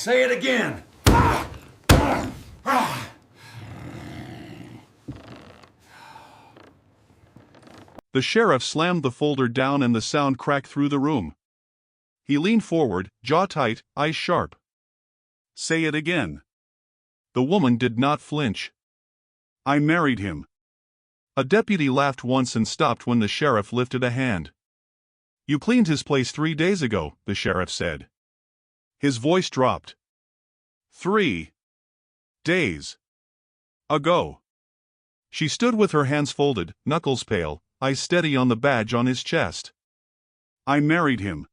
Say it again. The sheriff slammed the folder down and the sound cracked through the room. He leaned forward, jaw tight, eyes sharp. Say it again. The woman did not flinch. I married him. A deputy laughed once and stopped when the sheriff lifted a hand. You cleaned his place 3 days ago, the sheriff said. His voice dropped. 3 days ago. She stood with her hands folded, knuckles pale, eyes steady on the badge on his chest. I married him.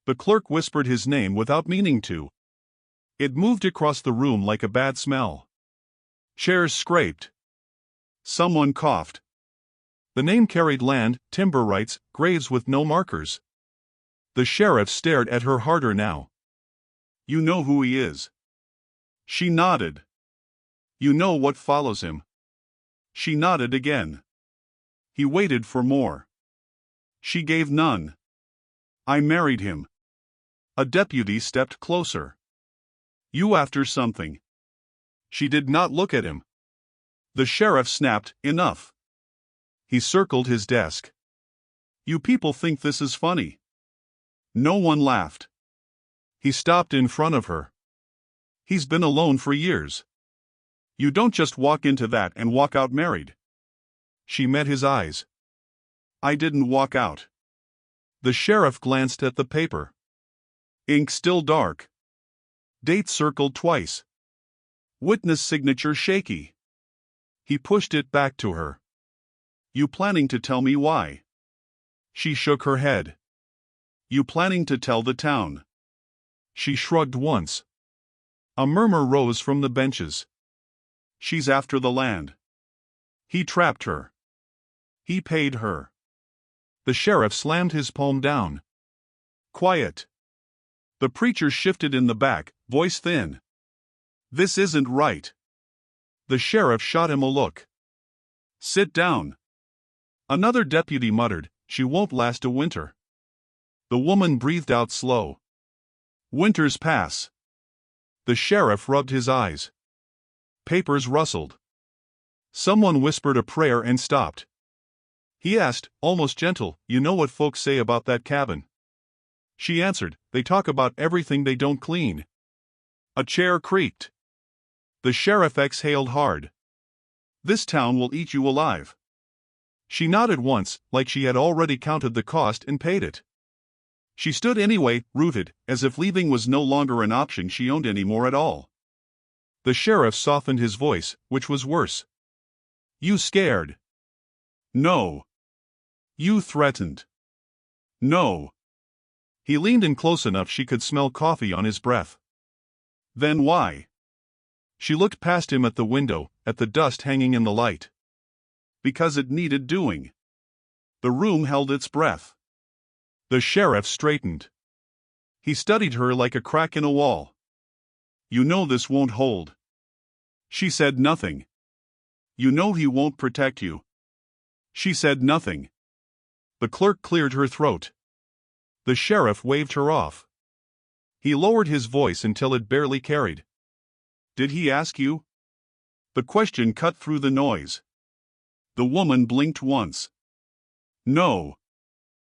The clerk whispered his name without meaning to. It moved across the room like a bad smell. Chairs scraped. Someone coughed. The name carried land, timber rights, graves with no markers. The sheriff stared at her harder now. You know who he is. She nodded. You know what follows him. She nodded again. He waited for more. She gave none. I married him. A deputy stepped closer. You after something. She did not look at him. The sheriff snapped, enough. He circled his desk. You people think this is funny. No one laughed. He stopped in front of her. He's been alone for years. You don't just walk into that and walk out married. She met his eyes. I didn't walk out. The sheriff glanced at the paper. Ink still dark. Date circled twice. Witness signature shaky. He pushed it back to her. You planning to tell me why? She shook her head. You planning to tell the town? She shrugged once. A murmur rose from the benches. She's after the land. He trapped her. He paid her. The sheriff slammed his palm down. Quiet. The preacher shifted in the back, voice thin. This isn't right. The sheriff shot him a look. Sit down. Another deputy muttered, she won't last a winter. The woman breathed out slow. Winters pass. The sheriff rubbed his eyes. Papers rustled. Someone whispered a prayer and stopped. He asked, almost gentle, you know what folks say about that cabin? She answered, they talk about everything they don't clean. A chair creaked. The sheriff exhaled hard. This town will eat you alive. She nodded once, like she had already counted the cost and paid it. She stood anyway, rooted, as if leaving was no longer an option she owned anymore at all. The sheriff softened his voice, which was worse. You scared? No. You threatened? No. He leaned in close enough she could smell coffee on his breath. Then why? She looked past him at the window, at the dust hanging in the light. Because it needed doing. The room held its breath. The sheriff straightened. He studied her like a crack in a wall. You know this won't hold. She said nothing. You know he won't protect you. She said nothing. The clerk cleared her throat. The sheriff waved her off. He lowered his voice until it barely carried. Did he ask you? The question cut through the noise. The woman blinked once. No.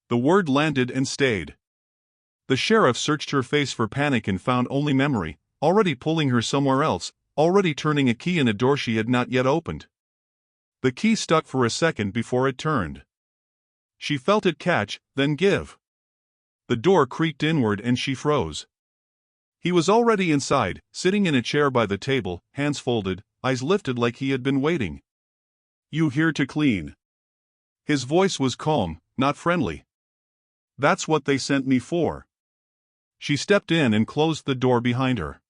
The word landed and stayed. The sheriff searched her face for panic and found only memory, already pulling her somewhere else, already turning a key in a door she had not yet opened. The key stuck for a second before it turned. She felt it catch, then give. The door creaked inward and she froze. He was already inside, sitting in a chair by the table, hands folded, eyes lifted like he had been waiting. You here to clean? His voice was calm, not friendly. That's what they sent me for. She stepped in and closed the door behind her.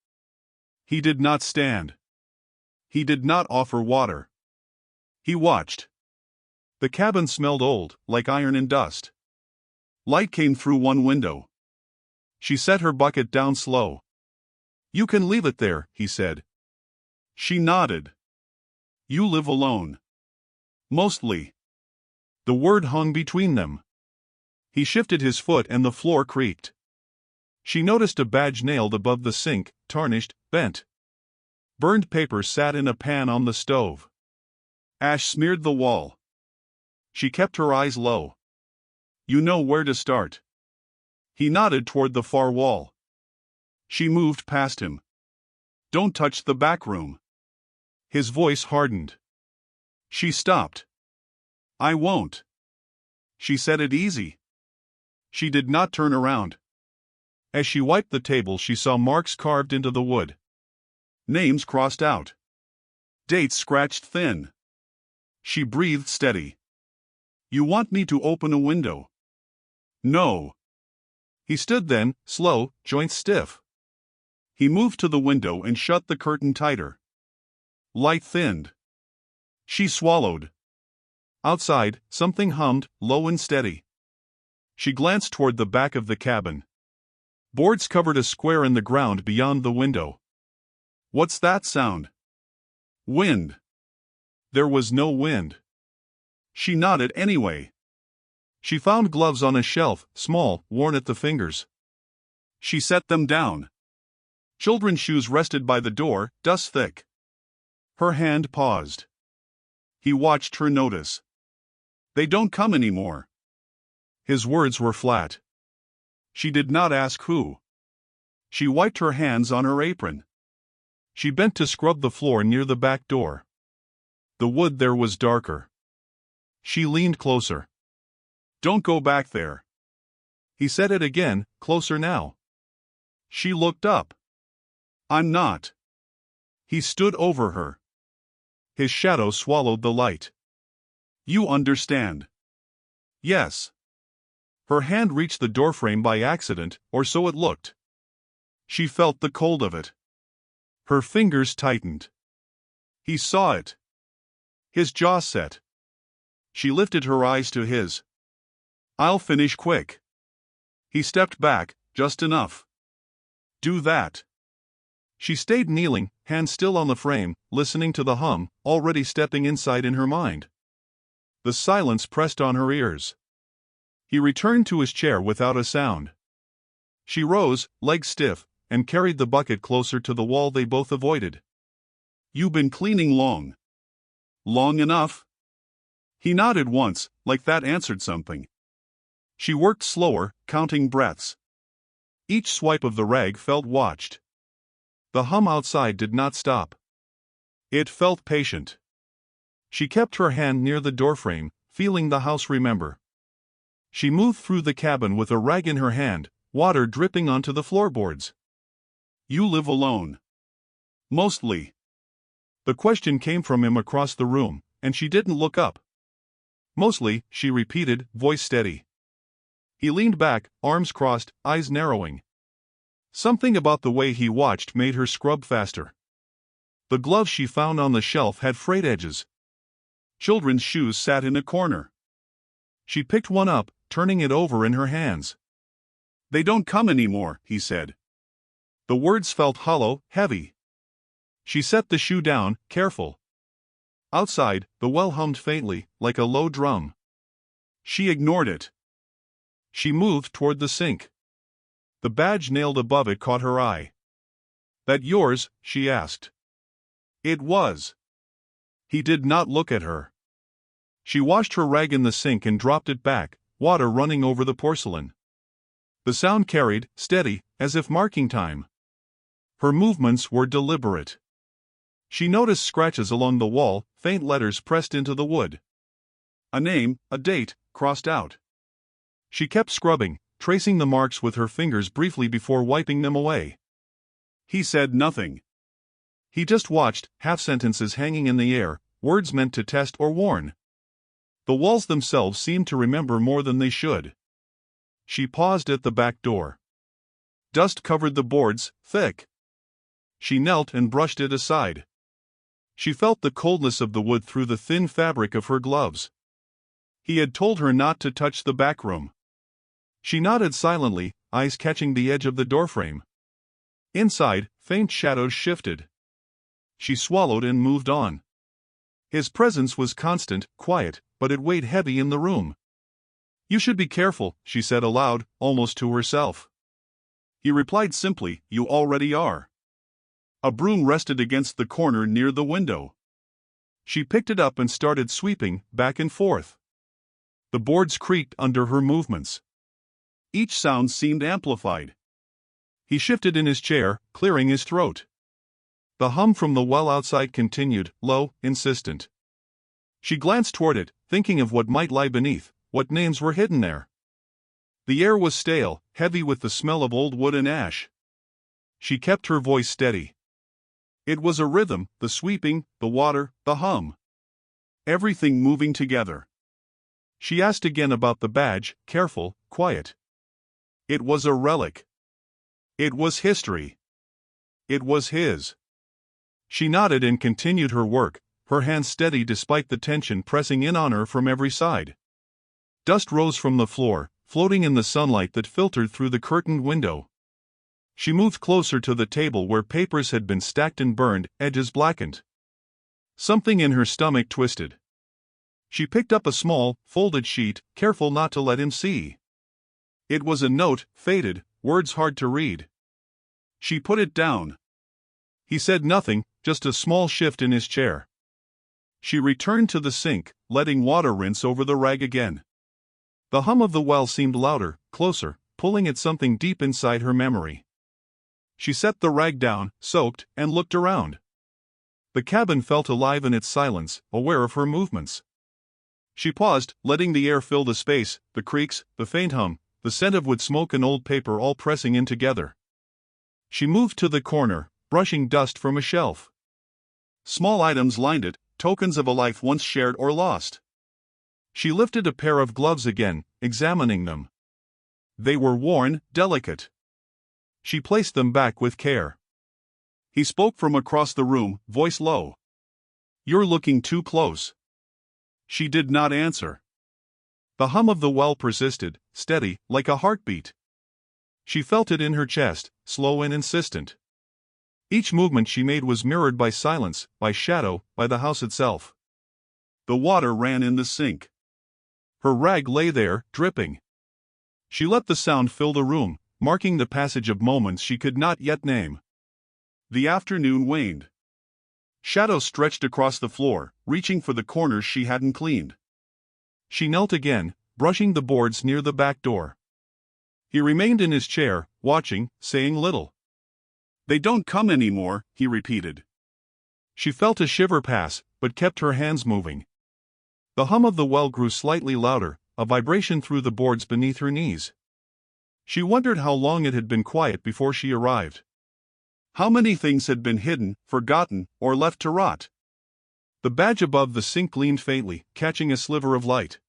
He did not stand. He did not offer water. He watched. The cabin smelled old, like iron and dust. Light came through one window. She set her bucket down slow. You can leave it there, he said. She nodded. You live alone. Mostly. The word hung between them. He shifted his foot and the floor creaked. She noticed a badge nailed above the sink, tarnished, bent. Burned paper sat in a pan on the stove. Ash smeared the wall. She kept her eyes low. You know where to start. He nodded toward the far wall. She moved past him. Don't touch the back room. His voice hardened. She stopped. I won't. She said it easy. She did not turn around. As she wiped the table, she saw marks carved into the wood. Names crossed out. Dates scratched thin. She breathed steady. You want me to open a window? No. He stood then, slow, joints stiff. He moved to the window and shut the curtain tighter. Light thinned. She swallowed. Outside, something hummed, low and steady. She glanced toward the back of the cabin. Boards covered a square in the ground beyond the window. What's that sound? Wind. There was no wind. She nodded anyway. She found gloves on a shelf, small, worn at the fingers. She set them down. Children's shoes rested by the door, dust thick. Her hand paused. He watched her notice. They don't come anymore. His words were flat. She did not ask who. She wiped her hands on her apron. She bent to scrub the floor near the back door. The wood there was darker. She leaned closer. Don't go back there. He said it again, closer now. She looked up. I'm not. He stood over her. His shadow swallowed the light. You understand. Yes. Her hand reached the doorframe by accident, or so it looked. She felt the cold of it. Her fingers tightened. He saw it. His jaw set. She lifted her eyes to his. I'll finish quick. He stepped back, just enough. Do that. She stayed kneeling, hands still on the frame, listening to the hum, already stepping inside in her mind. The silence pressed on her ears. He returned to his chair without a sound. She rose, legs stiff, and carried the bucket closer to the wall they both avoided. You been cleaning long? Long enough? He nodded once, like that answered something. She worked slower, counting breaths. Each swipe of the rag felt watched. The hum outside did not stop. It felt patient. She kept her hand near the doorframe, feeling the house remember. She moved through the cabin with a rag in her hand, water dripping onto the floorboards. You live alone. Mostly. The question came from him across the room, and she didn't look up. Mostly, she repeated, voice steady. He leaned back, arms crossed, eyes narrowing. Something about the way he watched made her scrub faster. The gloves she found on the shelf had frayed edges. Children's shoes sat in a corner. She picked one up, turning it over in her hands. They don't come anymore, he said. The words felt hollow, heavy. She set the shoe down, careful. Outside, the well hummed faintly, like a low drum. She ignored it. She moved toward the sink. The badge nailed above it caught her eye. That yours? She asked. It was. He did not look at her. She washed her rag in the sink and dropped it back, water running over the porcelain. The sound carried, steady, as if marking time. Her movements were deliberate. She noticed scratches along the wall, faint letters pressed into the wood. A name, a date, crossed out. She kept scrubbing, tracing the marks with her fingers briefly before wiping them away. He said nothing. He just watched, half-sentences hanging in the air, words meant to test or warn. The walls themselves seemed to remember more than they should. She paused at the back door. Dust covered the boards, thick. She knelt and brushed it aside. She felt the coldness of the wood through the thin fabric of her gloves. He had told her not to touch the back room. She nodded silently, eyes catching the edge of the doorframe. Inside, faint shadows shifted. She swallowed and moved on. His presence was constant, quiet, but it weighed heavy in the room. You should be careful, she said aloud, almost to herself. He replied simply, "You already are." A broom rested against the corner near the window. She picked it up and started sweeping back and forth. The boards creaked under her movements. Each sound seemed amplified. He shifted in his chair, clearing his throat. The hum from the well outside continued, low, insistent. She glanced toward it, thinking of what might lie beneath, what names were hidden there. The air was stale, heavy with the smell of old wood and ash. She kept her voice steady. It was a rhythm, the sweeping, the water, the hum. Everything moving together. She asked again about the badge, careful, quiet. It was a relic. It was history. It was his. She nodded and continued her work, her hands steady despite the tension pressing in on her from every side. Dust rose from the floor, floating in the sunlight that filtered through the curtained window. She moved closer to the table where papers had been stacked and burned, edges blackened. Something in her stomach twisted. She picked up a small, folded sheet, careful not to let him see. It was a note, faded, words hard to read. She put it down. He said nothing, just a small shift in his chair. She returned to the sink, letting water rinse over the rag again. The hum of the well seemed louder, closer, pulling at something deep inside her memory. She set the rag down, soaked, and looked around. The cabin felt alive in its silence, aware of her movements. She paused, letting the air fill the space, the creaks, the faint hum, the scent of wood smoke and old paper all pressing in together. She moved to the corner, brushing dust from a shelf. Small items lined it, tokens of a life once shared or lost. She lifted a pair of gloves again, examining them. They were worn, delicate. She placed them back with care. He spoke from across the room, voice low. "You're looking too close." She did not answer. The hum of the well persisted, steady, like a heartbeat. She felt it in her chest, slow and insistent. Each movement she made was mirrored by silence, by shadow, by the house itself. The water ran in the sink. Her rag lay there, dripping. She let the sound fill the room, marking the passage of moments she could not yet name. The afternoon waned. Shadows stretched across the floor, reaching for the corners she hadn't cleaned. She knelt again, brushing the boards near the back door. He remained in his chair, watching, saying little. "They don't come anymore," he repeated. She felt a shiver pass, but kept her hands moving. The hum of the well grew slightly louder, a vibration through the boards beneath her knees. She wondered how long it had been quiet before she arrived. How many things had been hidden, forgotten, or left to rot? The badge above the sink gleamed faintly, catching a sliver of light.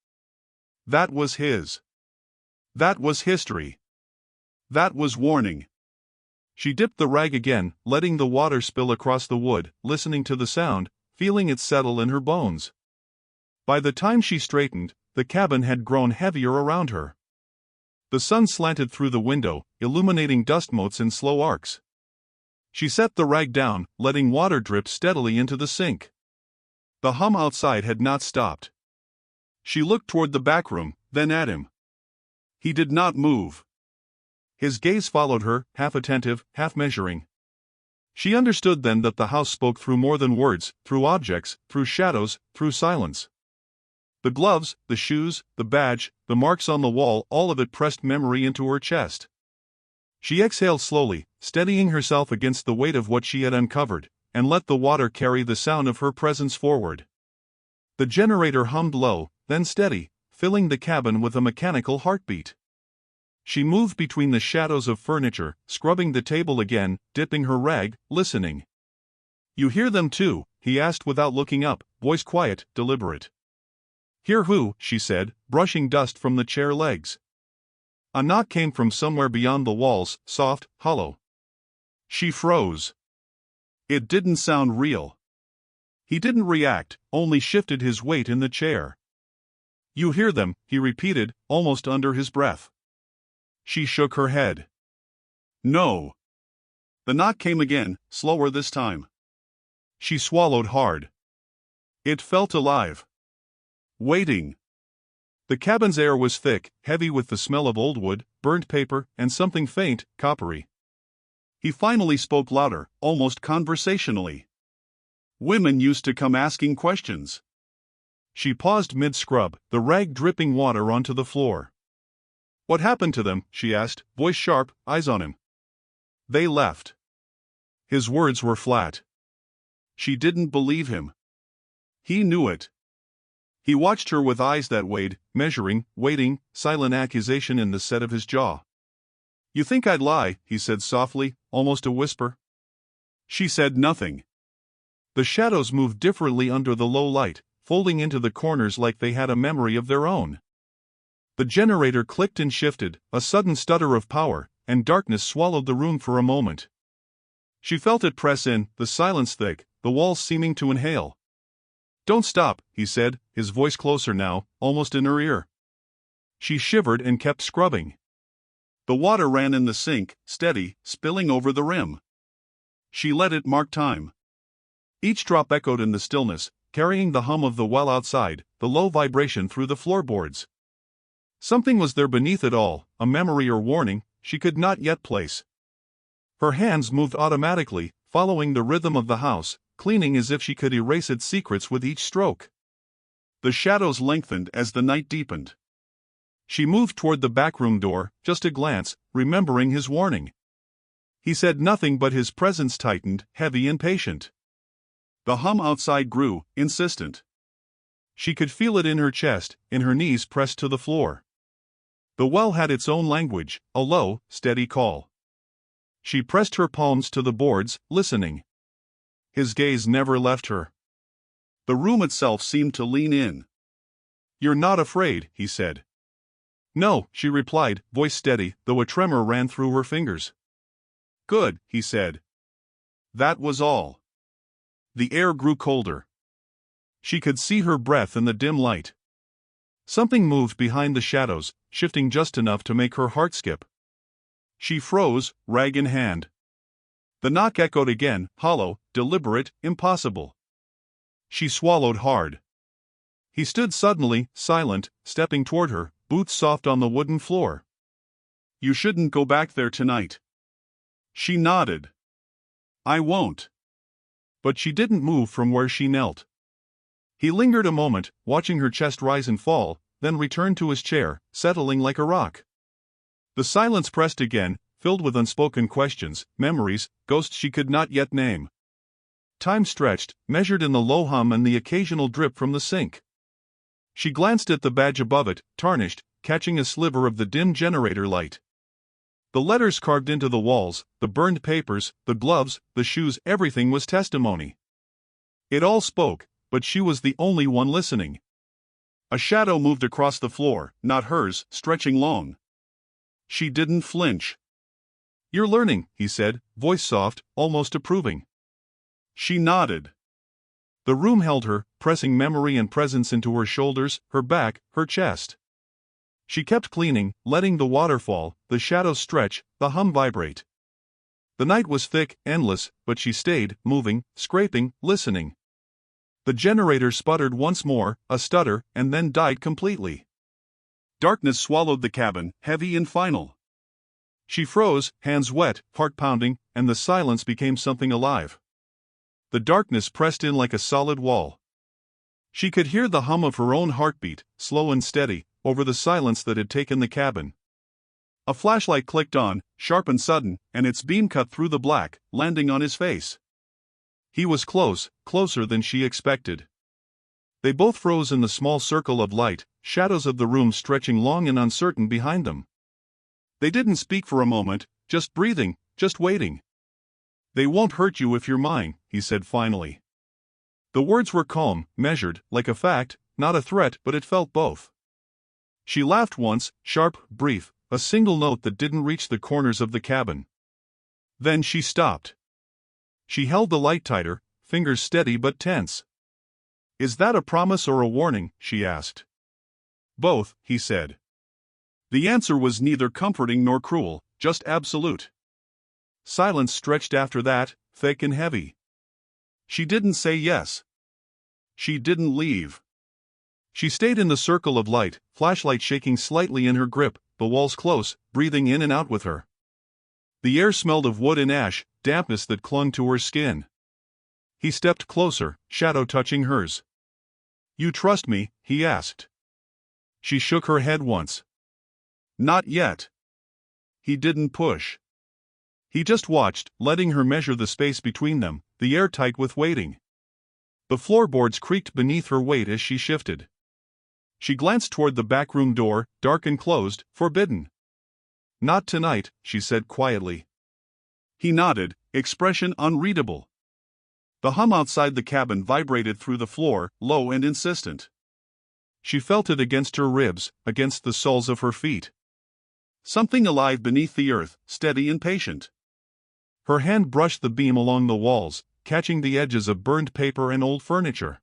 That was his. That was history. That was warning. She dipped the rag again, letting the water spill across the wood, listening to the sound, feeling it settle in her bones. By the time she straightened, the cabin had grown heavier around her. The sun slanted through the window, illuminating dust motes in slow arcs. She set the rag down, letting water drip steadily into the sink. The hum outside had not stopped. She looked toward the back room, then at him. He did not move. His gaze followed her, half attentive, half measuring. She understood then that the house spoke through more than words, through objects, through shadows, through silence. The gloves, the shoes, the badge, the marks on the wall, all of it pressed memory into her chest. She exhaled slowly, steadying herself against the weight of what she had uncovered, and let the water carry the sound of her presence forward. The generator hummed low, then steady, filling the cabin with a mechanical heartbeat. She moved between the shadows of furniture, scrubbing the table again, dipping her rag, listening. "You hear them too?" he asked without looking up, voice quiet, deliberate. "Hear who?" she said, brushing dust from the chair legs. A knock came from somewhere beyond the walls, soft, hollow. She froze. It didn't sound real. He didn't react, only shifted his weight in the chair. "You hear them," he repeated, almost under his breath. She shook her head. "No." The knock came again, slower this time. She swallowed hard. It felt alive. Waiting. The cabin's air was thick, heavy with the smell of old wood, burnt paper, and something faint, coppery. He finally spoke louder, almost conversationally. Women used to come asking questions. She paused mid-scrub, the rag dripping water onto the floor. What happened to them? She asked, voice sharp, eyes on him. They left. His words were flat. She didn't believe him. He knew it. He watched her with eyes that weighed, measuring, waiting, silent accusation in the set of his jaw. You think I'd lie, he said softly, almost a whisper. She said nothing. The shadows moved differently under the low light, folding into the corners like they had a memory of their own. The generator clicked and shifted, a sudden stutter of power, and darkness swallowed the room for a moment. She felt it press in, the silence thick, the walls seeming to inhale. Don't stop, he said, his voice closer now, almost in her ear. She shivered and kept scrubbing. The water ran in the sink, steady, spilling over the rim. She let it mark time. Each drop echoed in the stillness, carrying the hum of the well outside, the low vibration through the floorboards. Something was there beneath it all, a memory or warning, she could not yet place. Her hands moved automatically, following the rhythm of the house, cleaning as if she could erase its secrets with each stroke. The shadows lengthened as the night deepened. She moved toward the backroom door, just a glance, remembering his warning. He said nothing but his presence tightened, heavy and patient. The hum outside grew, insistent. She could feel it in her chest, in her knees pressed to the floor. The well had its own language, a low, steady call. She pressed her palms to the boards, listening. His gaze never left her. The room itself seemed to lean in. You're not afraid, he said. No, she replied, voice steady, though a tremor ran through her fingers. Good, he said. That was all. The air grew colder. She could see her breath in the dim light. Something moved behind the shadows, shifting just enough to make her heart skip. She froze, rag in hand. The knock echoed again, hollow, deliberate, impossible. She swallowed hard. He stood suddenly, silent, stepping toward her, boots soft on the wooden floor. You shouldn't go back there tonight. She nodded. I won't. But she didn't move from where she knelt. He lingered a moment, watching her chest rise and fall, then returned to his chair, settling like a rock. The silence pressed again, filled with unspoken questions, memories, ghosts she could not yet name. Time stretched, measured in the low hum and the occasional drip from the sink. She glanced at the badge above it, tarnished, catching a sliver of the dim generator light. The letters carved into the walls, the burned papers, the gloves, the shoes, everything was testimony. It all spoke, but she was the only one listening. A shadow moved across the floor, not hers, stretching long. She didn't flinch. You're learning, he said, voice soft, almost approving. She nodded. The room held her, pressing memory and presence into her shoulders, her back, her chest. She kept cleaning, letting the water fall, the shadows stretch, the hum vibrate. The night was thick, endless, but she stayed, moving, scraping, listening. The generator sputtered once more, a stutter, and then died completely. Darkness swallowed the cabin, heavy and final. She froze, hands wet, heart pounding, and the silence became something alive. The darkness pressed in like a solid wall. She could hear the hum of her own heartbeat, slow and steady, over the silence that had taken the cabin. A flashlight clicked on, sharp and sudden, and its beam cut through the black, landing on his face. He was close, closer than she expected. They both froze in the small circle of light, shadows of the room stretching long and uncertain behind them. They didn't speak for a moment, just breathing, just waiting. They won't hurt you if you're mine, he said finally. The words were calm, measured, like a fact, not a threat, but it felt both. She laughed once, sharp, brief, a single note that didn't reach the corners of the cabin. Then she stopped. She held the light tighter, fingers steady but tense. Is that a promise or a warning? She asked. Both, he said. The answer was neither comforting nor cruel, just absolute. Silence stretched after that, thick and heavy. She didn't say yes. She didn't leave. She stayed in the circle of light, flashlight shaking slightly in her grip, the walls close, breathing in and out with her. The air smelled of wood and ash, dampness that clung to her skin. He stepped closer, shadow touching hers. "You trust me?" he asked. She shook her head once. "Not yet." He didn't push. He just watched, letting her measure the space between them, the air tight with waiting. The floorboards creaked beneath her weight as she shifted. She glanced toward the back room door, dark and closed, forbidden. "Not tonight," she said quietly. He nodded, expression unreadable. The hum outside the cabin vibrated through the floor, low and insistent. She felt it against her ribs, against the soles of her feet. Something alive beneath the earth, steady and patient. Her hand brushed the beam along the walls, catching the edges of burned paper and old furniture.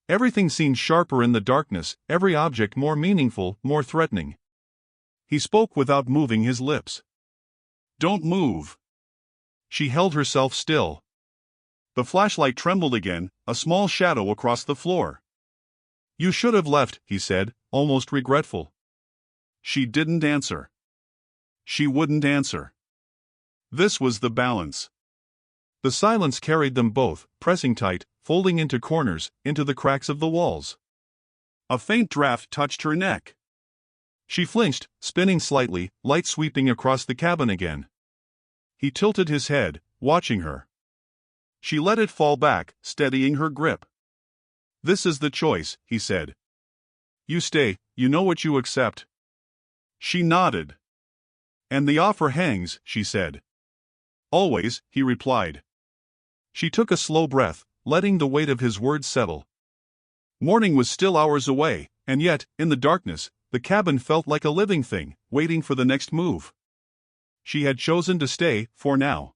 Everything seemed sharper in the darkness, every object more meaningful, more threatening. He spoke without moving his lips. "Don't move." She held herself still. The flashlight trembled again, a small shadow across the floor. "You should have left," he said, almost regretful. She didn't answer. She wouldn't answer. This was the balance. The silence carried them both, pressing tight, folding into corners, into the cracks of the walls. A faint draft touched her neck. She flinched, spinning slightly, light sweeping across the cabin again. He tilted his head, watching her. She let it fall back, steadying her grip. "This is the choice," he said. "You stay, you know what you accept." She nodded. "And the offer hangs," she said. "Always," he replied. She took a slow breath, letting the weight of his words settle. Morning was still hours away, and yet, in the darkness, the cabin felt like a living thing, waiting for the next move. She had chosen to stay, for now.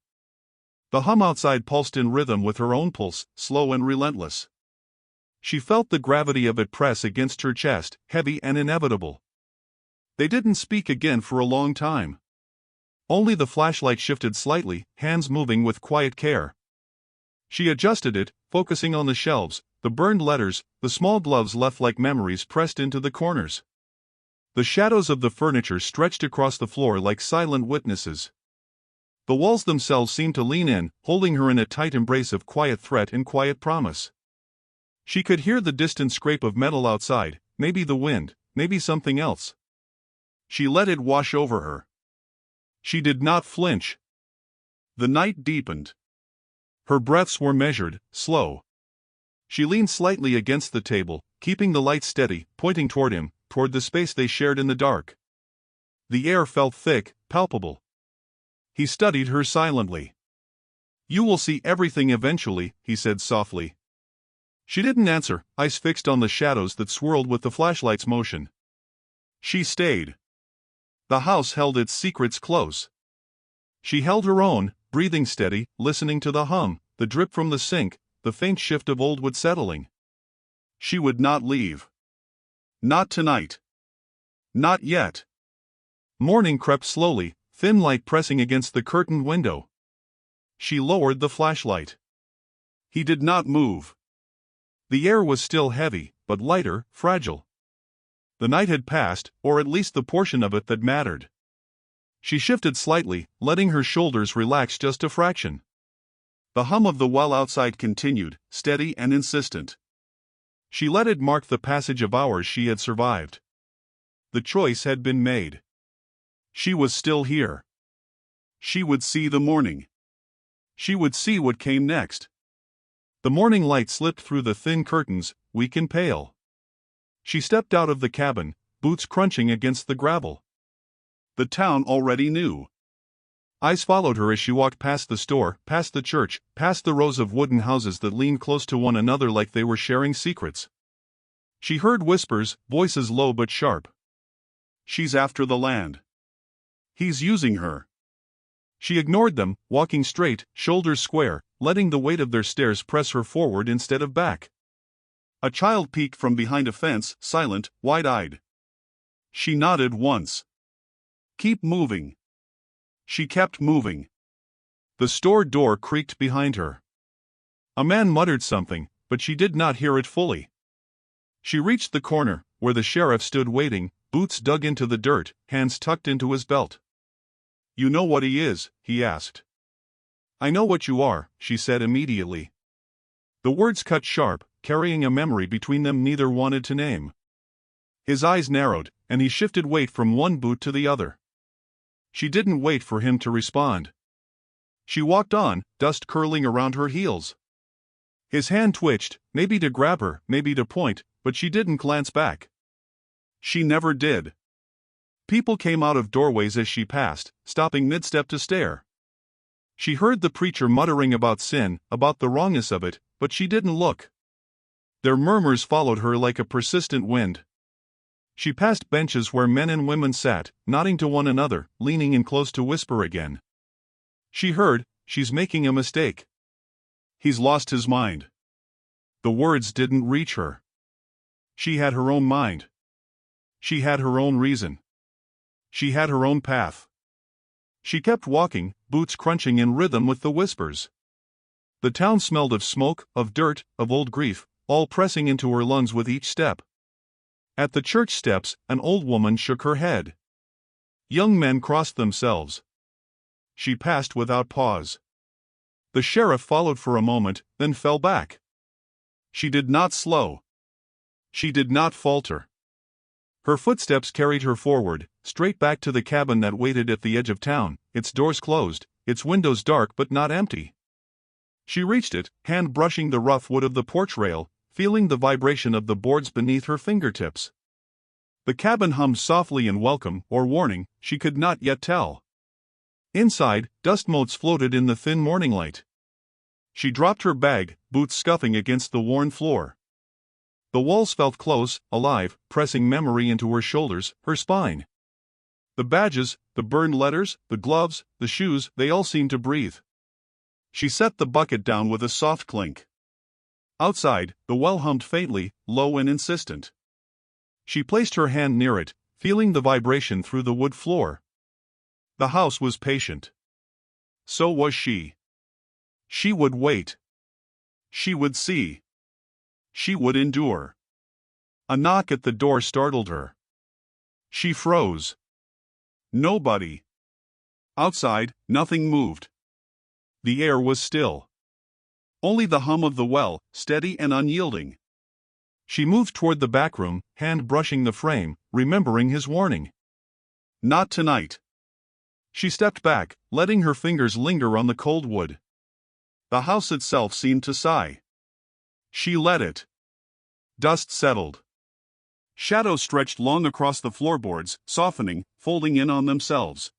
The hum outside pulsed in rhythm with her own pulse, slow and relentless. She felt the gravity of it press against her chest, heavy and inevitable. They didn't speak again for a long time. Only the flashlight shifted slightly, hands moving with quiet care. She adjusted it, focusing on the shelves, the burned letters, the small gloves left like memories pressed into the corners. The shadows of the furniture stretched across the floor like silent witnesses. The walls themselves seemed to lean in, holding her in a tight embrace of quiet threat and quiet promise. She could hear the distant scrape of metal outside, maybe the wind, maybe something else. She let it wash over her. She did not flinch. The night deepened. Her breaths were measured, slow. She leaned slightly against the table, keeping the light steady, pointing toward him, toward the space they shared in the dark. The air felt thick, palpable. He studied her silently. "You will see everything eventually," he said softly. She didn't answer, eyes fixed on the shadows that swirled with the flashlight's motion. She stayed. The house held its secrets close. She held her own, breathing steady, listening to the hum, the drip from the sink, the faint shift of old wood settling. She would not leave. Not tonight. Not yet. Morning crept slowly, thin light pressing against the curtained window. She lowered the flashlight. He did not move. The air was still heavy, but lighter, fragile. The night had passed, or at least the portion of it that mattered. She shifted slightly, letting her shoulders relax just a fraction. The hum of the well outside continued, steady and insistent. She let it mark the passage of hours she had survived. The choice had been made. She was still here. She would see the morning. She would see what came next. The morning light slipped through the thin curtains, weak and pale. She stepped out of the cabin, boots crunching against the gravel. The town already knew. Eyes followed her as she walked past the store, past the church, past the rows of wooden houses that leaned close to one another like they were sharing secrets. She heard whispers, voices low but sharp. "She's after the land. He's using her." She ignored them, walking straight, shoulders square, letting the weight of their stares press her forward instead of back. A child peeked from behind a fence, silent, wide-eyed. She nodded once. "Keep moving." She kept moving. The store door creaked behind her. A man muttered something, but she did not hear it fully. She reached the corner, where the sheriff stood waiting, Boots dug into the dirt, hands tucked into his belt. "You know what he is?" he asked. "I know what you are," she said immediately. The words cut sharp, carrying a memory between them neither wanted to name. His eyes narrowed, and he shifted weight from one boot to the other. She didn't wait for him to respond. She walked on, dust curling around her heels. His hand twitched, maybe to grab her, maybe to point, but she didn't glance back. She never did. People came out of doorways as she passed, stopping mid-step to stare. She heard the preacher muttering about sin, about the wrongness of it, but she didn't look. Their murmurs followed her like a persistent wind. She passed benches where men and women sat, nodding to one another, leaning in close to whisper again. She heard, "She's making a mistake. He's lost his mind." The words didn't reach her. She had her own mind. She had her own reason. She had her own path. She kept walking, boots crunching in rhythm with the whispers. The town smelled of smoke, of dirt, of old grief, all pressing into her lungs with each step. At the church steps, an old woman shook her head. Young men crossed themselves. She passed without pause. The sheriff followed for a moment, then fell back. She did not slow. She did not falter. Her footsteps carried her forward, straight back to the cabin that waited at the edge of town, its doors closed, its windows dark but not empty. She reached it, hand brushing the rough wood of the porch rail, feeling the vibration of the boards beneath her fingertips. The cabin hummed softly in welcome or warning, she could not yet tell. Inside, dust motes floated in the thin morning light. She dropped her bag, boots scuffing against the worn floor. The walls felt close, alive, pressing memory into her shoulders, her spine. The badges, the burned letters, the gloves, the shoes, they all seemed to breathe. She set the bucket down with a soft clink. Outside, the well hummed faintly, low and insistent. She placed her hand near it, feeling the vibration through the wood floor. The house was patient. So was she. She would wait. She would see. She would endure. A knock at the door startled her. She froze. Nobody. Outside, nothing moved. The air was still. Only the hum of the well, steady and unyielding. She moved toward the back room, hand brushing the frame, remembering his warning. Not tonight. She stepped back, letting her fingers linger on the cold wood. The house itself seemed to sigh. She let it. Dust settled. Shadows stretched long across the floorboards, softening, folding in on themselves.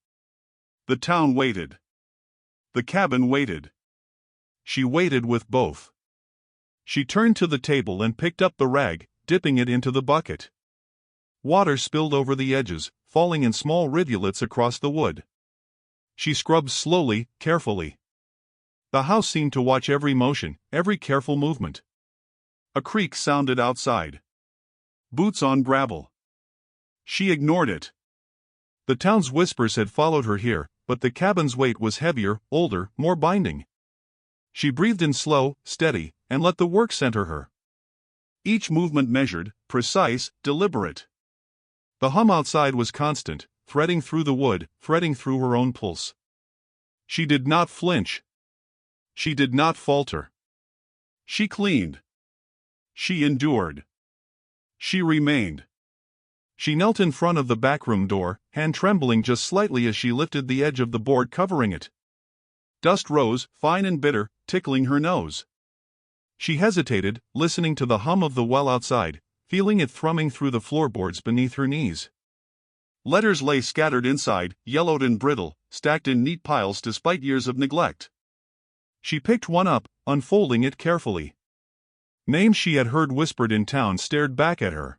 The town waited. The cabin waited. She waited with both. She turned to the table and picked up the rag, dipping it into the bucket. Water spilled over the edges, falling in small rivulets across the wood. She scrubbed slowly, carefully. The house seemed to watch every motion, every careful movement. A creak sounded outside. Boots on gravel. She ignored it. The town's whispers had followed her here, but the cabin's weight was heavier, older, more binding. She breathed in slow, steady, and let the work center her. Each movement measured, precise, deliberate. The hum outside was constant, threading through the wood, threading through her own pulse. She did not flinch. She did not falter. She cleaned. She endured. She remained. She knelt in front of the backroom door, hand trembling just slightly as she lifted the edge of the board covering it. Dust rose, fine and bitter, tickling her nose. She hesitated, listening to the hum of the well outside, feeling it thrumming through the floorboards beneath her knees. Letters lay scattered inside, yellowed and brittle, stacked in neat piles despite years of neglect. She picked one up, unfolding it carefully. Names she had heard whispered in town stared back at her.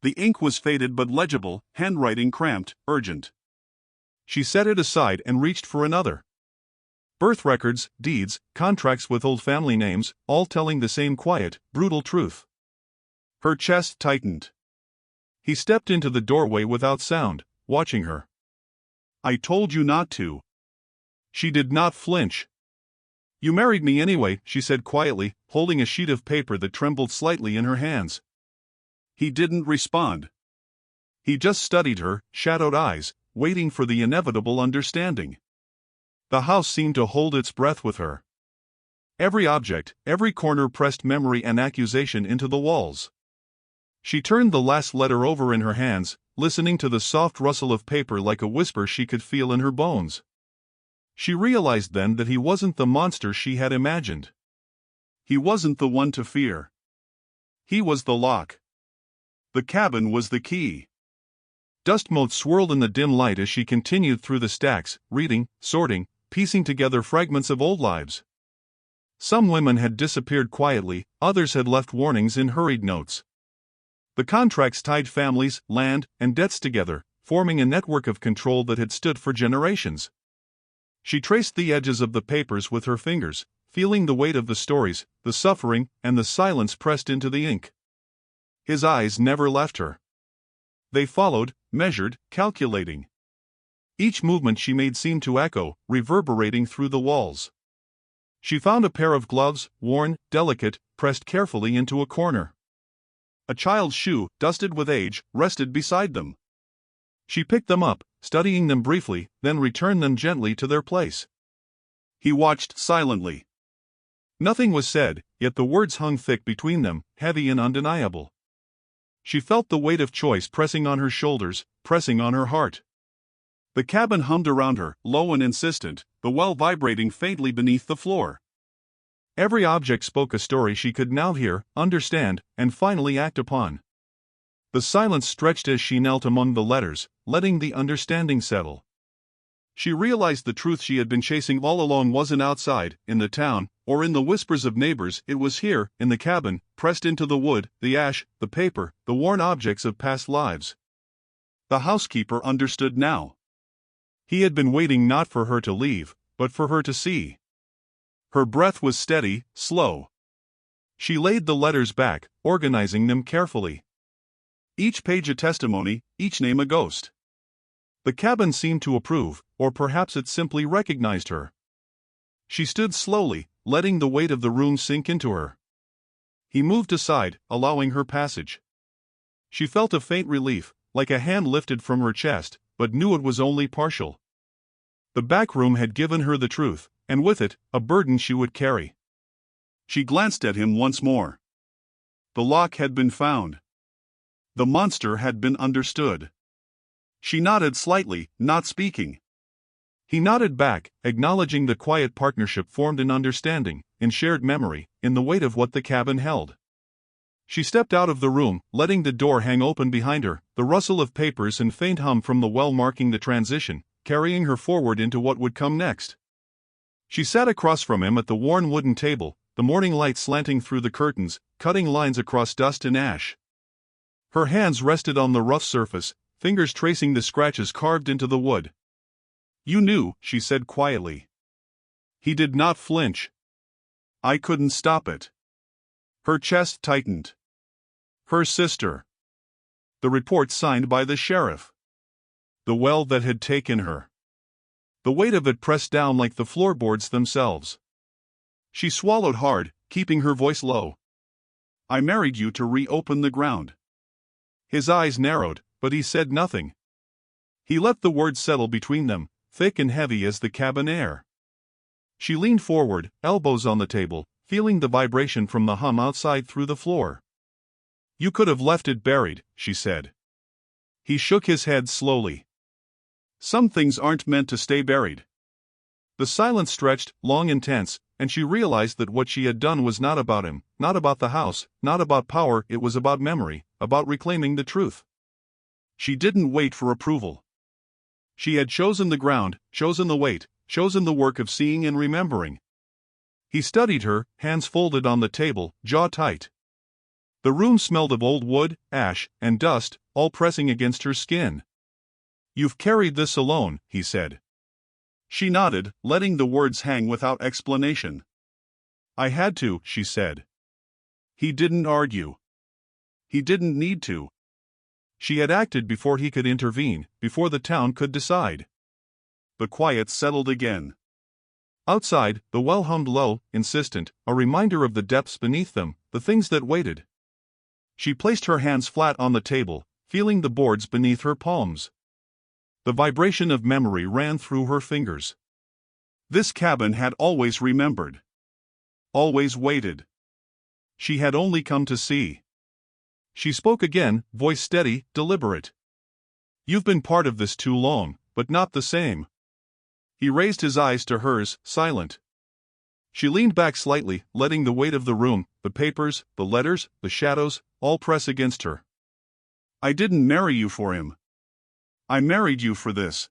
The ink was faded but legible, handwriting cramped, urgent. She set it aside and reached for another. Birth records, deeds, contracts with old family names, all telling the same quiet, brutal truth. Her chest tightened. He stepped into the doorway without sound, watching her. "I told you not to." She did not flinch. "You married me anyway," she said quietly, holding a sheet of paper that trembled slightly in her hands. He didn't respond. He just studied her, shadowed eyes, waiting for the inevitable understanding. The house seemed to hold its breath with her. Every object, every corner pressed memory and accusation into the walls. She turned the last letter over in her hands, listening to the soft rustle of paper like a whisper she could feel in her bones. She realized then that he wasn't the monster she had imagined. He wasn't the one to fear. He was the lock. The cabin was the key. Dust motes swirled in the dim light as she continued through the stacks, reading, sorting, piecing together fragments of old lives. Some women had disappeared quietly, others had left warnings in hurried notes. The contracts tied families, land, and debts together, forming a network of control that had stood for generations. She traced the edges of the papers with her fingers, feeling the weight of the stories, the suffering, and the silence pressed into the ink. His eyes never left her. They followed, measured, calculating. Each movement she made seemed to echo, reverberating through the walls. She found a pair of gloves, worn, delicate, pressed carefully into a corner. A child's shoe, dusted with age, rested beside them. She picked them up, studying them briefly, then returned them gently to their place. He watched silently. Nothing was said, yet the words hung thick between them, heavy and undeniable. She felt the weight of choice pressing on her shoulders, pressing on her heart. The cabin hummed around her, low and insistent, the well vibrating faintly beneath the floor. Every object spoke a story she could now hear, understand, and finally act upon. The silence stretched as she knelt among the letters, letting the understanding settle. She realized the truth she had been chasing all along wasn't outside, in the town, or in the whispers of neighbors. It was here, in the cabin, pressed into the wood, the ash, the paper, the worn objects of past lives. The housekeeper understood now. He had been waiting not for her to leave, but for her to see. Her breath was steady, slow. She laid the letters back, organizing them carefully. Each page a testimony, each name a ghost. The cabin seemed to approve, or perhaps it simply recognized her. She stood slowly, letting the weight of the room sink into her. He moved aside, allowing her passage. She felt a faint relief, like a hand lifted from her chest, but knew it was only partial. The back room had given her the truth, and with it, a burden she would carry. She glanced at him once more. The lock had been found. The monster had been understood. She nodded slightly, not speaking. He nodded back, acknowledging the quiet partnership formed in understanding, in shared memory, in the weight of what the cabin held. She stepped out of the room, letting the door hang open behind her, the rustle of papers and faint hum from the well marking the transition, carrying her forward into what would come next. She sat across from him at the worn wooden table, the morning light slanting through the curtains, cutting lines across dust and ash. Her hands rested on the rough surface, fingers tracing the scratches carved into the wood. "You knew," she said quietly. He did not flinch. "I couldn't stop it." Her chest tightened. Her sister. The report signed by the sheriff. The well that had taken her. The weight of it pressed down like the floorboards themselves. She swallowed hard, keeping her voice low. "I married you to reopen the ground." His eyes narrowed, but he said nothing. He let the words settle between them, thick and heavy as the cabin air. She leaned forward, elbows on the table, feeling the vibration from the hum outside through the floor. "You could have left it buried," she said. He shook his head slowly. "Some things aren't meant to stay buried." The silence stretched, long and tense, and she realized that what she had done was not about him, not about the house, not about power. It was about memory, about reclaiming the truth. She didn't wait for approval. She had chosen the ground, chosen the weight, chosen the work of seeing and remembering. He studied her, hands folded on the table, jaw tight. The room smelled of old wood, ash, and dust, all pressing against her skin. "You've carried this alone," he said. She nodded, letting the words hang without explanation. "I had to," she said. He didn't argue. He didn't need to. She had acted before he could intervene, before the town could decide. The quiet settled again. Outside, the well hummed low, insistent, a reminder of the depths beneath them, the things that waited. She placed her hands flat on the table, feeling the boards beneath her palms. The vibration of memory ran through her fingers. This cabin had always remembered. Always waited. She had only come to see. She spoke again, voice steady, deliberate. "You've been part of this too long, but not the same." He raised his eyes to hers, silent. She leaned back slightly, letting the weight of the room, the papers, the letters, the shadows, all press against her. "I didn't marry you for him. I married you for this.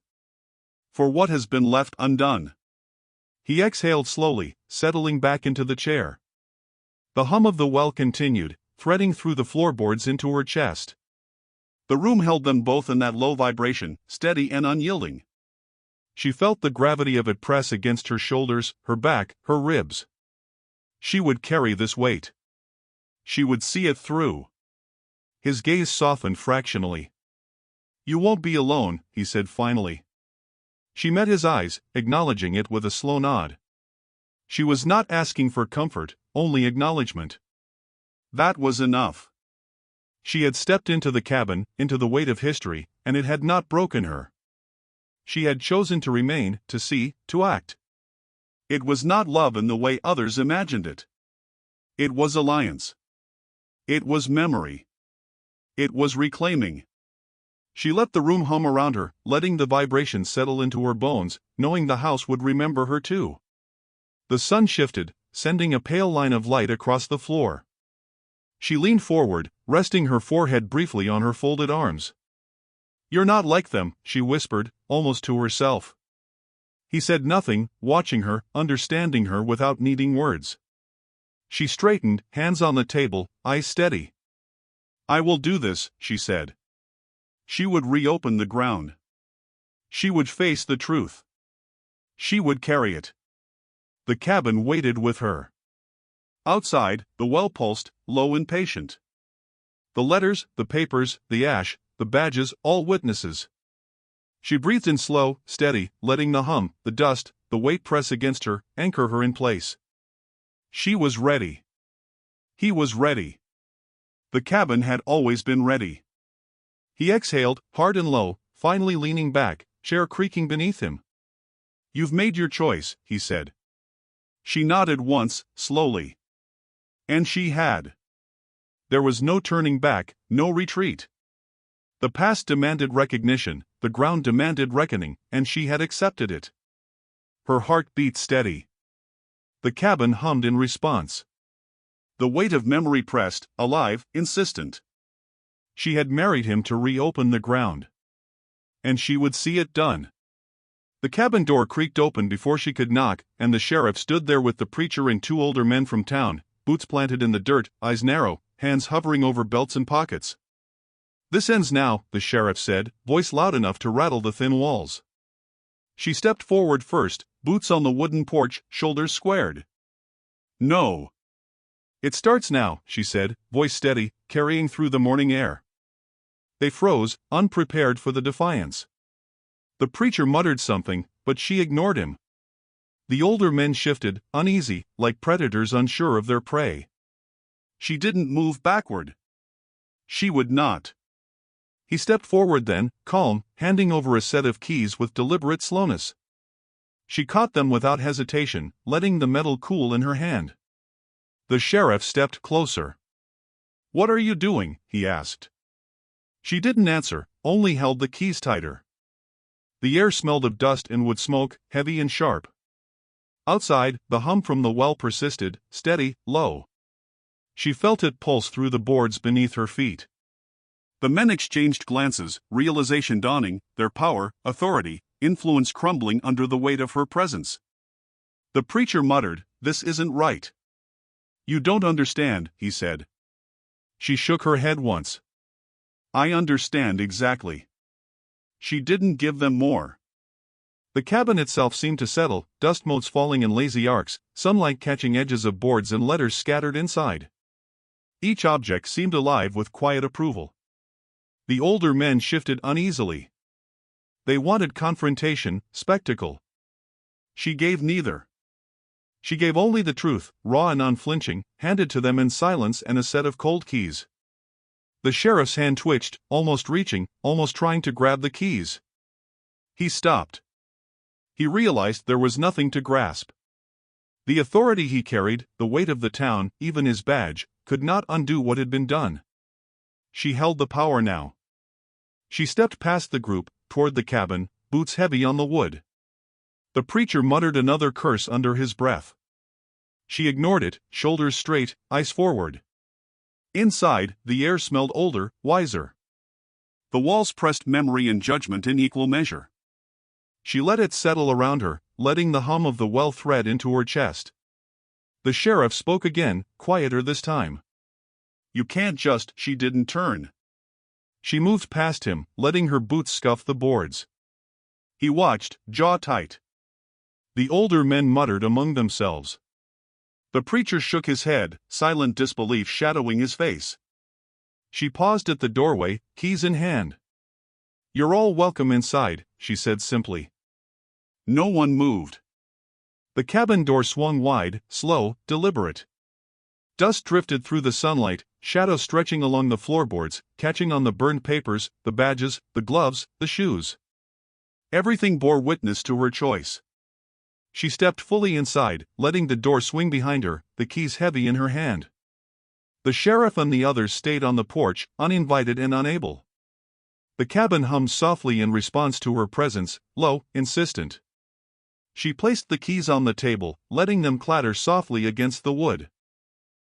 For what has been left undone." He exhaled slowly, settling back into the chair. The hum of the well continued, threading through the floorboards into her chest. The room held them both in that low vibration, steady and unyielding. She felt the gravity of it press against her shoulders, her back, her ribs. She would carry this weight. She would see it through. His gaze softened fractionally. "You won't be alone," he said finally. She met his eyes, acknowledging it with a slow nod. She was not asking for comfort, only acknowledgement. That was enough. She had stepped into the cabin, into the weight of history, and it had not broken her. She had chosen to remain, to see, to act. It was not love in the way others imagined it. It was alliance. It was memory. It was reclaiming. She let the room hum around her, letting the vibrations settle into her bones, knowing the house would remember her too. The sun shifted, sending a pale line of light across the floor. She leaned forward, resting her forehead briefly on her folded arms. "You're not like them," she whispered, almost to herself. He said nothing, watching her, understanding her without needing words. She straightened, hands on the table, eyes steady. "I will do this," she said. She would reopen the ground. She would face the truth. She would carry it. The cabin waited with her. Outside, the well pulsed, low and patient. The letters, the papers, the ash, the badges, all witnesses. She breathed in slow, steady, letting the hum, the dust, the weight press against her, anchor her in place. She was ready. He was ready. The cabin had always been ready. He exhaled, hard and low, finally leaning back, chair creaking beneath him. "You've made your choice," he said. She nodded once, slowly. And she had. There was no turning back, no retreat. The past demanded recognition, the ground demanded reckoning, and she had accepted it. Her heart beat steady. The cabin hummed in response. The weight of memory pressed, alive, insistent. She had married him to reopen the ground. And she would see it done. The cabin door creaked open before she could knock, and the sheriff stood there with the preacher and two older men from town, boots planted in the dirt, eyes narrow, hands hovering over belts and pockets. "This ends now," the sheriff said, voice loud enough to rattle the thin walls. She stepped forward first, boots on the wooden porch, shoulders squared. "No. It starts now," she said, voice steady, carrying through the morning air. They froze, unprepared for the defiance. The preacher muttered something, but she ignored him. The older men shifted, uneasy, like predators unsure of their prey. She didn't move backward. She would not. He stepped forward then, calm, handing over a set of keys with deliberate slowness. She caught them without hesitation, letting the metal cool in her hand. The sheriff stepped closer. "What are you doing?" he asked. She didn't answer, only held the keys tighter. The air smelled of dust and wood smoke, heavy and sharp. Outside, the hum from the well persisted, steady, low. She felt it pulse through the boards beneath her feet. The men exchanged glances, realization dawning, their power, authority, influence crumbling under the weight of her presence. The preacher muttered, "This isn't right." "You don't understand," he said. She shook her head once. "I understand exactly." She didn't give them more. The cabin itself seemed to settle, dust motes falling in lazy arcs, sunlight catching edges of boards and letters scattered inside. Each object seemed alive with quiet approval. The older men shifted uneasily. They wanted confrontation, spectacle. She gave neither. She gave only the truth, raw and unflinching, handed to them in silence and a set of cold keys. The sheriff's hand twitched, almost reaching, almost trying to grab the keys. He stopped. He realized there was nothing to grasp. The authority he carried, the weight of the town, even his badge, could not undo what had been done. She held the power now. She stepped past the group, toward the cabin, boots heavy on the wood. The preacher muttered another curse under his breath. She ignored it, shoulders straight, eyes forward. Inside, the air smelled older, wiser. The walls pressed memory and judgment in equal measure. She let it settle around her, letting the hum of the well thread into her chest. The sheriff spoke again, quieter this time. "You can't just—" She didn't turn. She moved past him, letting her boots scuff the boards. He watched, jaw tight. The older men muttered among themselves. The preacher shook his head, silent disbelief shadowing his face. She paused at the doorway, keys in hand. "You're all welcome inside," she said simply. No one moved. The cabin door swung wide, slow, deliberate. Dust drifted through the sunlight, shadows stretching along the floorboards, catching on the burned papers, the badges, the gloves, the shoes. Everything bore witness to her choice. She stepped fully inside, letting the door swing behind her, the keys heavy in her hand. The sheriff and the others stayed on the porch, uninvited and unable. The cabin hummed softly in response to her presence, low, insistent. She placed the keys on the table, letting them clatter softly against the wood.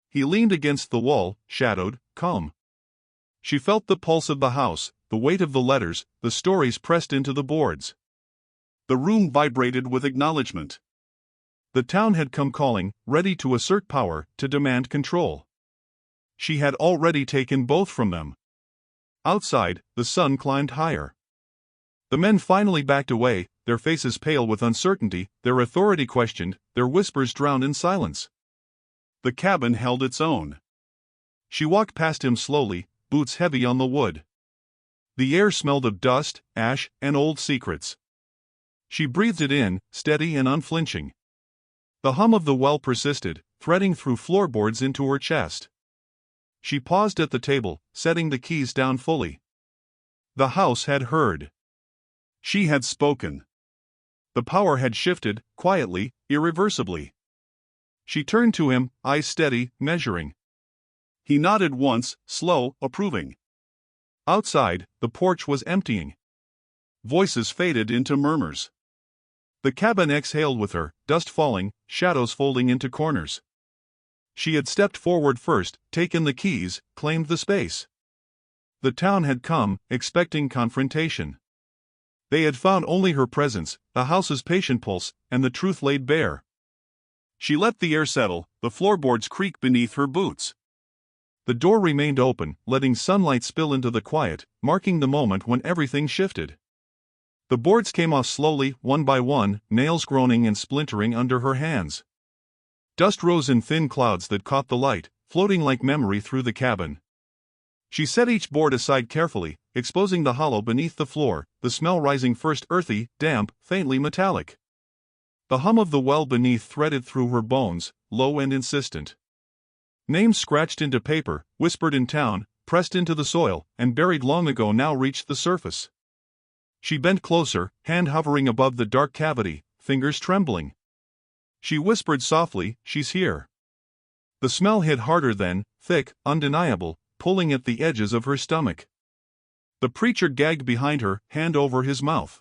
He leaned against the wall, shadowed, calm. She felt the pulse of the house, the weight of the letters, the stories pressed into the boards. The room vibrated with acknowledgement. The town had come calling, ready to assert power, to demand control. She had already taken both from them. Outside, the sun climbed higher. The men finally backed away, their faces pale with uncertainty, their authority questioned, their whispers drowned in silence. The cabin held its own. She walked past him slowly, boots heavy on the wood. The air smelled of dust, ash, and old secrets. She breathed it in, steady and unflinching. The hum of the well persisted, threading through floorboards into her chest. She paused at the table, setting the keys down fully. The house had heard. She had spoken. The power had shifted, quietly, irreversibly. She turned to him, eyes steady, measuring. He nodded once, slow, approving. Outside, the porch was emptying. Voices faded into murmurs. The cabin exhaled with her, dust falling, shadows folding into corners. She had stepped forward first, taken the keys, claimed the space. The town had come, expecting confrontation. They had found only her presence, the house's patient pulse, and the truth laid bare. She let the air settle, the floorboards creak beneath her boots. The door remained open, letting sunlight spill into the quiet, marking the moment when everything shifted. The boards came off slowly, one by one, nails groaning and splintering under her hands. Dust rose in thin clouds that caught the light, floating like memory through the cabin. She set each board aside carefully, exposing the hollow beneath the floor, the smell rising first earthy, damp, faintly metallic. The hum of the well beneath threaded through her bones, low and insistent. Names scratched into paper, whispered in town, pressed into the soil, and buried long ago now reached the surface. She bent closer, hand hovering above the dark cavity, fingers trembling. She whispered softly, "She's here." The smell hit harder then, thick, undeniable, pulling at the edges of her stomach. The preacher gagged behind her, hand over his mouth.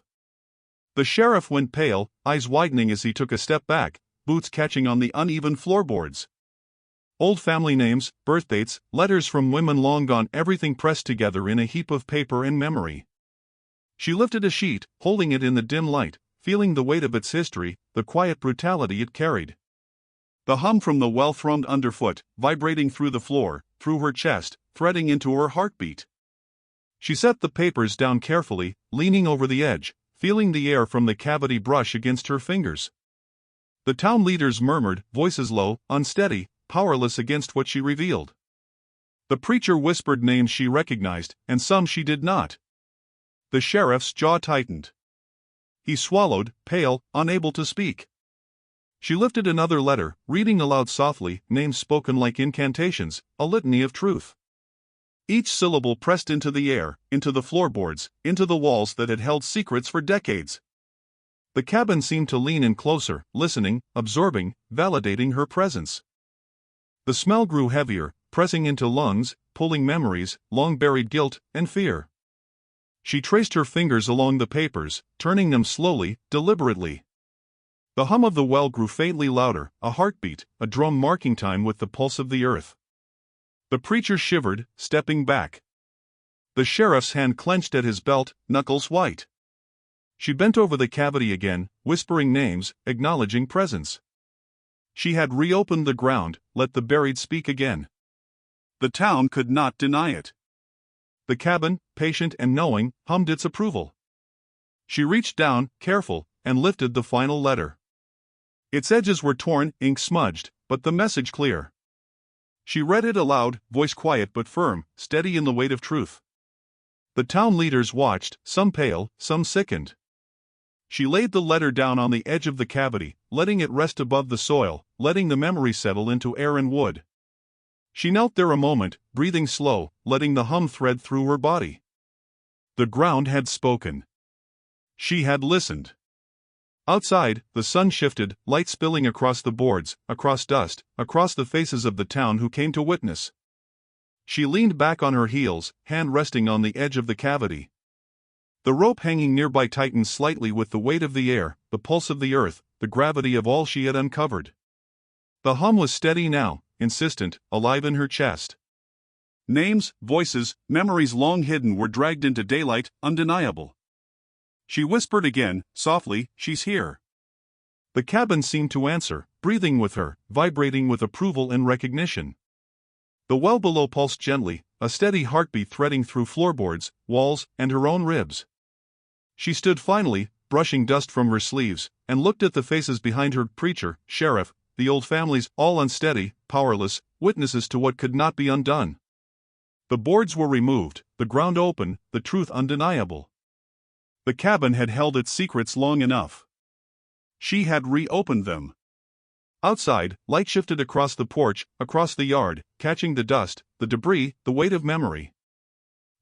The sheriff went pale, eyes widening as he took a step back, boots catching on the uneven floorboards. Old family names, birthdates, letters from women long gone, everything pressed together in a heap of paper and memory. She lifted a sheet, holding it in the dim light, feeling the weight of its history, the quiet brutality it carried. The hum from the well thrummed underfoot, vibrating through the floor, through her chest, threading into her heartbeat. She set the papers down carefully, leaning over the edge, feeling the air from the cavity brush against her fingers. The town leaders murmured, voices low, unsteady, powerless against what she revealed. The preacher whispered names she recognized, and some she did not. The sheriff's jaw tightened. He swallowed, pale, unable to speak. She lifted another letter, reading aloud softly, names spoken like incantations, a litany of truth. each syllable pressed into the air, into the floorboards, into the walls that had held secrets for decades. The cabin seemed to lean in closer, listening, absorbing, validating her presence. The smell grew heavier, pressing into lungs, pulling memories, long-buried guilt, and fear. She traced her fingers along the papers, turning them slowly, deliberately. The hum of the well grew faintly louder, a heartbeat, a drum marking time with the pulse of the earth. The preacher shivered, stepping back. The sheriff's hand clenched at his belt, knuckles white. She bent over the cavity again, whispering names, acknowledging presence. She had reopened the ground, let the buried speak again. The town could not deny it. The cabin, patient and knowing, hummed its approval. She reached down, careful, and lifted the final letter. Its edges were torn, ink smudged, but the message clear. She read it aloud, voice quiet but firm, steady in the weight of truth. The town leaders watched, some pale, some sickened. She laid the letter down on the edge of the cavity, letting it rest above the soil, letting the memory settle into air and wood. She knelt there a moment, breathing slow, letting the hum thread through her body. The ground had spoken. She had listened. Outside, the sun shifted, light spilling across the boards, across dust, across the faces of the town who came to witness. She leaned back on her heels, hand resting on the edge of the cavity. The rope hanging nearby tightened slightly with the weight of the air, the pulse of the earth, the gravity of all she had uncovered. The hum was steady now, insistent, alive in her chest. Names, voices, memories long hidden were dragged into daylight, undeniable. She whispered again, softly, "She's here." The cabin seemed to answer, breathing with her, vibrating with approval and recognition. The well below pulsed gently, a steady heartbeat threading through floorboards, walls, and her own ribs. She stood finally, brushing dust from her sleeves, and looked at the faces behind her, preacher, sheriff, the old families, all unsteady, powerless, witnesses to what could not be undone. The boards were removed, the ground open, the truth undeniable. The cabin had held its secrets long enough. She had reopened them. Outside, light shifted across the porch, across the yard, catching the dust, the debris, the weight of memory.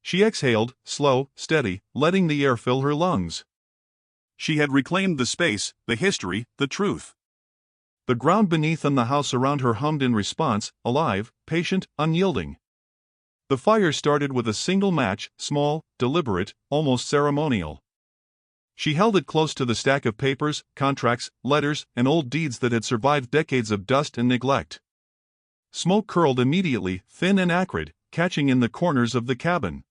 She exhaled, slow, steady, letting the air fill her lungs. She had reclaimed the space, the history, the truth. The ground beneath and the house around her hummed in response, alive, patient, unyielding. The fire started with a single match, small, deliberate, almost ceremonial. She held it close to the stack of papers, contracts, letters, and old deeds that had survived decades of dust and neglect. Smoke curled immediately, thin and acrid, catching in the corners of the cabin.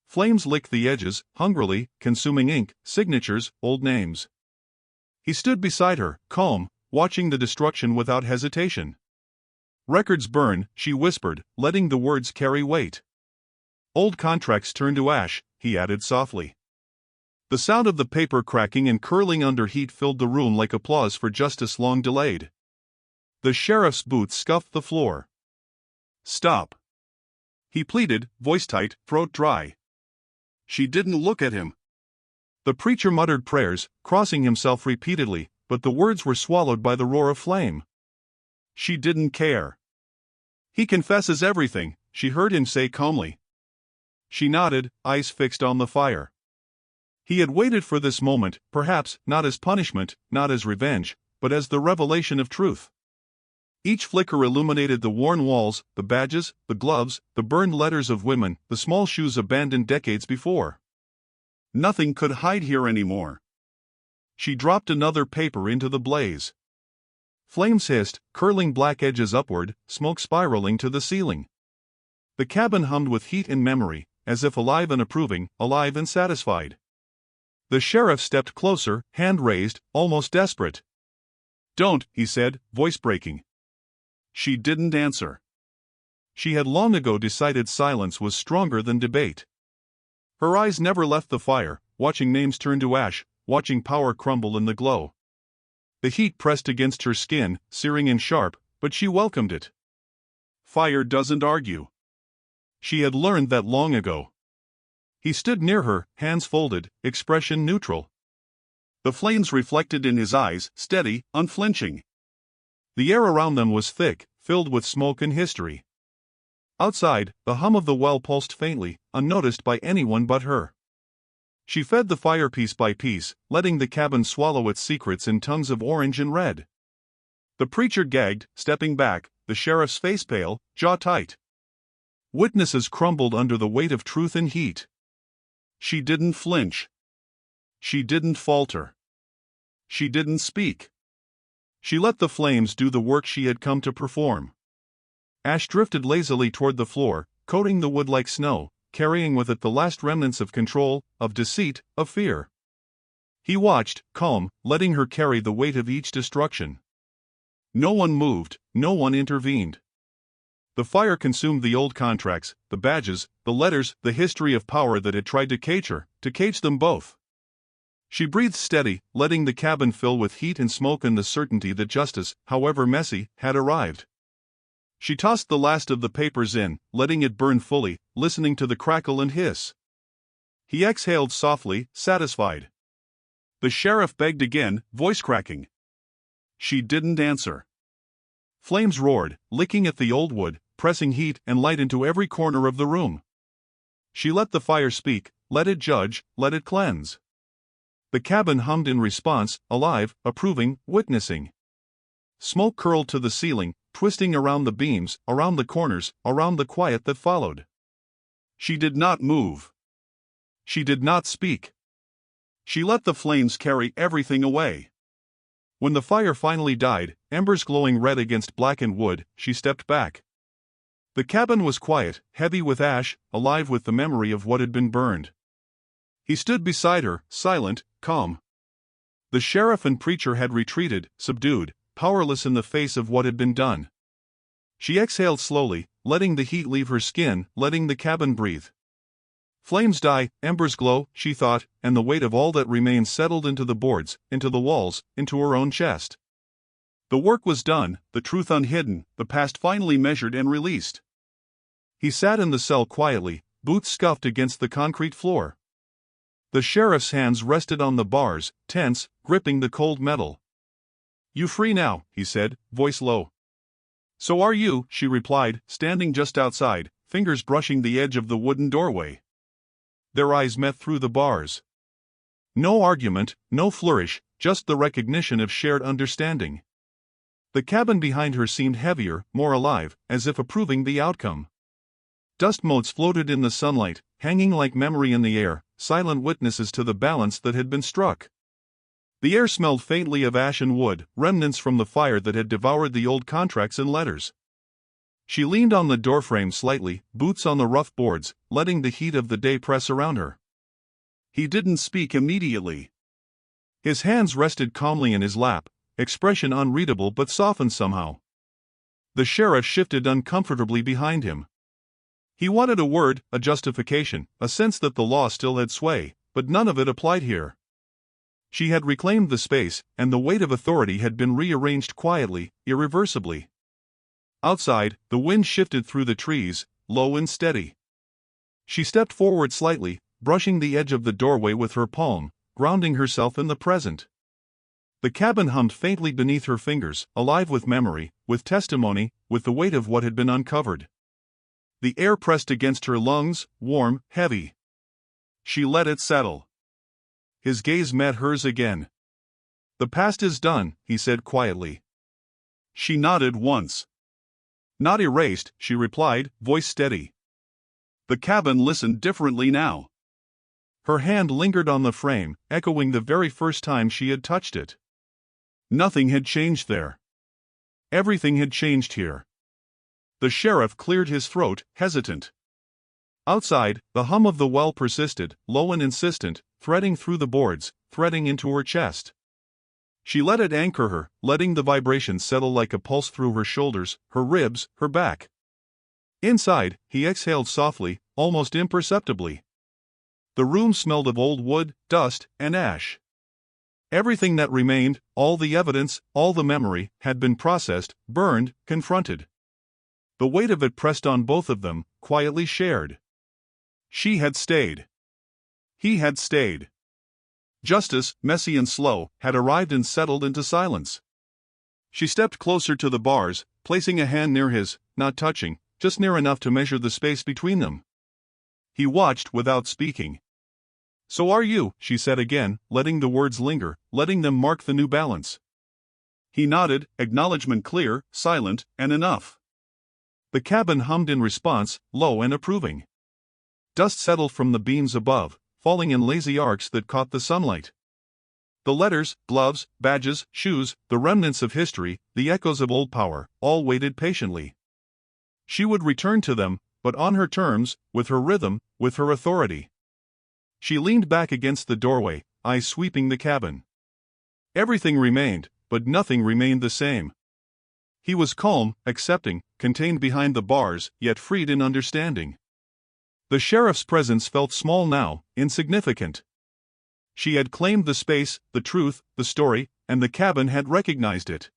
Flames licked the edges, hungrily, consuming ink, signatures, old names. He stood beside her, calm, watching the destruction without hesitation. "Records burn," she whispered, letting the words carry weight. "Old contracts turn to ash," he added softly. The sound of the paper cracking and curling under heat filled the room like applause for justice long delayed. The sheriff's boots scuffed the floor. "Stop," he pleaded, voice tight, throat dry. She didn't look at him. The preacher muttered prayers, crossing himself repeatedly, but the words were swallowed by the roar of flame. She didn't care. "He confesses everything," she heard him say calmly. She nodded, eyes fixed on the fire. He had waited for this moment, perhaps, not as punishment, not as revenge, but as the revelation of truth. Each flicker illuminated the worn walls, the badges, the gloves, the burned letters of women, the small shoes abandoned decades before. Nothing could hide here anymore. She dropped another paper into the blaze. Flames hissed, curling black edges upward, smoke spiraling to the ceiling. The cabin hummed with heat and memory, as if alive and approving, alive and satisfied. The sheriff stepped closer, hand raised, almost desperate. "Don't," he said, voice breaking. She didn't answer. She had long ago decided silence was stronger than debate. Her eyes never left the fire, watching names turn to ash, watching power crumble in the glow. The heat pressed against her skin, searing and sharp, but she welcomed it. Fire doesn't argue. She had learned that long ago. He stood near her, hands folded, expression neutral. The flames reflected in his eyes, steady, unflinching. The air around them was thick, filled with smoke and history. Outside, the hum of the well pulsed faintly, unnoticed by anyone but her. She fed the fire piece by piece, letting the cabin swallow its secrets in tongues of orange and red. The preacher gagged, stepping back, the sheriff's face pale, jaw tight. Witnesses crumbled under the weight of truth and heat. She didn't flinch. She didn't falter. She didn't speak. She let the flames do the work she had come to perform. Ash drifted lazily toward the floor, coating the wood like snow, carrying with it the last remnants of control, of deceit, of fear. He watched, calm, letting her carry the weight of each destruction. No one moved, no one intervened. The fire consumed the old contracts, the badges, the letters, the history of power that had tried to cage her, to cage them both. She breathed steady, letting the cabin fill with heat and smoke and the certainty that justice, however messy, had arrived. She tossed the last of the papers in, letting it burn fully, listening to the crackle and hiss. He exhaled softly, satisfied. The sheriff begged again, voice cracking. She didn't answer. Flames roared, licking at the old wood, pressing heat and light into every corner of the room. She let the fire speak, let it judge, let it cleanse. The cabin hummed in response, alive, approving, witnessing. Smoke curled to the ceiling, twisting around the beams, around the corners, around the quiet that followed. She did not move. She did not speak. She let the flames carry everything away. When the fire finally died, embers glowing red against blackened wood, she stepped back. The cabin was quiet, heavy with ash, alive with the memory of what had been burned. He stood beside her, silent, calm. The sheriff and preacher had retreated, subdued, powerless in the face of what had been done. She exhaled slowly, letting the heat leave her skin, letting the cabin breathe. Flames die, embers glow, she thought, and the weight of all that remained settled into the boards, into the walls, into her own chest. The work was done, the truth unhidden, the past finally measured and released. He sat in the cell quietly, boots scuffed against the concrete floor. The sheriff's hands rested on the bars, tense, gripping the cold metal. "You free now," he said, voice low. "So are you," she replied, standing just outside, fingers brushing the edge of the wooden doorway. Their eyes met through the bars. No argument, no flourish, just the recognition of shared understanding. The cabin behind her seemed heavier, more alive, as if approving the outcome. Dust motes floated in the sunlight, hanging like memory in the air, silent witnesses to the balance that had been struck. The air smelled faintly of ash and wood, remnants from the fire that had devoured the old contracts and letters. She leaned on the doorframe slightly, boots on the rough boards, letting the heat of the day press around her. He didn't speak immediately. His hands rested calmly in his lap, expression unreadable but softened somehow. The sheriff shifted uncomfortably behind him. He wanted a word, a justification, a sense that the law still had sway, but none of it applied here. She had reclaimed the space, and the weight of authority had been rearranged quietly, irreversibly. Outside, the wind shifted through the trees, low and steady. She stepped forward slightly, brushing the edge of the doorway with her palm, grounding herself in the present. The cabin hummed faintly beneath her fingers, alive with memory, with testimony, with the weight of what had been uncovered. The air pressed against her lungs, warm, heavy. She let it settle. His gaze met hers again. "The past is done," he said quietly. She nodded once. "Not erased," she replied, voice steady. The cabin listened differently now. Her hand lingered on the frame, echoing the very first time she had touched it. Nothing had changed there. Everything had changed here. The sheriff cleared his throat, hesitant. Outside, the hum of the well persisted, low and insistent, threading through the boards, threading into her chest. She let it anchor her, letting the vibration settle like a pulse through her shoulders, her ribs, her back. Inside, he exhaled softly, almost imperceptibly. The room smelled of old wood, dust, and ash. Everything that remained, all the evidence, all the memory, had been processed, burned, confronted. The weight of it pressed on both of them, quietly shared. She had stayed. He had stayed. Justice, messy and slow, had arrived and settled into silence. She stepped closer to the bars, placing a hand near his, not touching, just near enough to measure the space between them. He watched without speaking. "So are you," she said again, letting the words linger, letting them mark the new balance. He nodded, acknowledgement clear, silent, and enough. The cabin hummed in response, low and approving. Dust settled from the beams above, falling in lazy arcs that caught the sunlight. The letters, gloves, badges, shoes, the remnants of history, the echoes of old power, all waited patiently. She would return to them, but on her terms, with her rhythm, with her authority. She leaned back against the doorway, eyes sweeping the cabin. Everything remained, but nothing remained the same. He was calm, accepting, contained behind the bars, yet freed in understanding. The sheriff's presence felt small now, insignificant. She had claimed the space, the truth, the story, and the cabin had recognized it.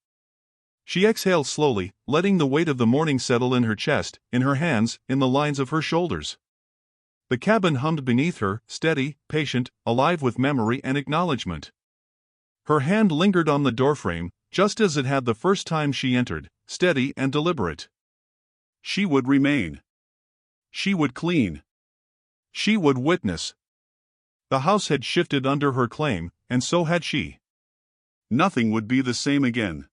She exhaled slowly, letting the weight of the morning settle in her chest, in her hands, in the lines of her shoulders. The cabin hummed beneath her, steady, patient, alive with memory and acknowledgement. Her hand lingered on the doorframe, just as it had the first time she entered, steady and deliberate. She would remain. She would clean. She would witness. The house had shifted under her claim, and so had she. Nothing would be the same again.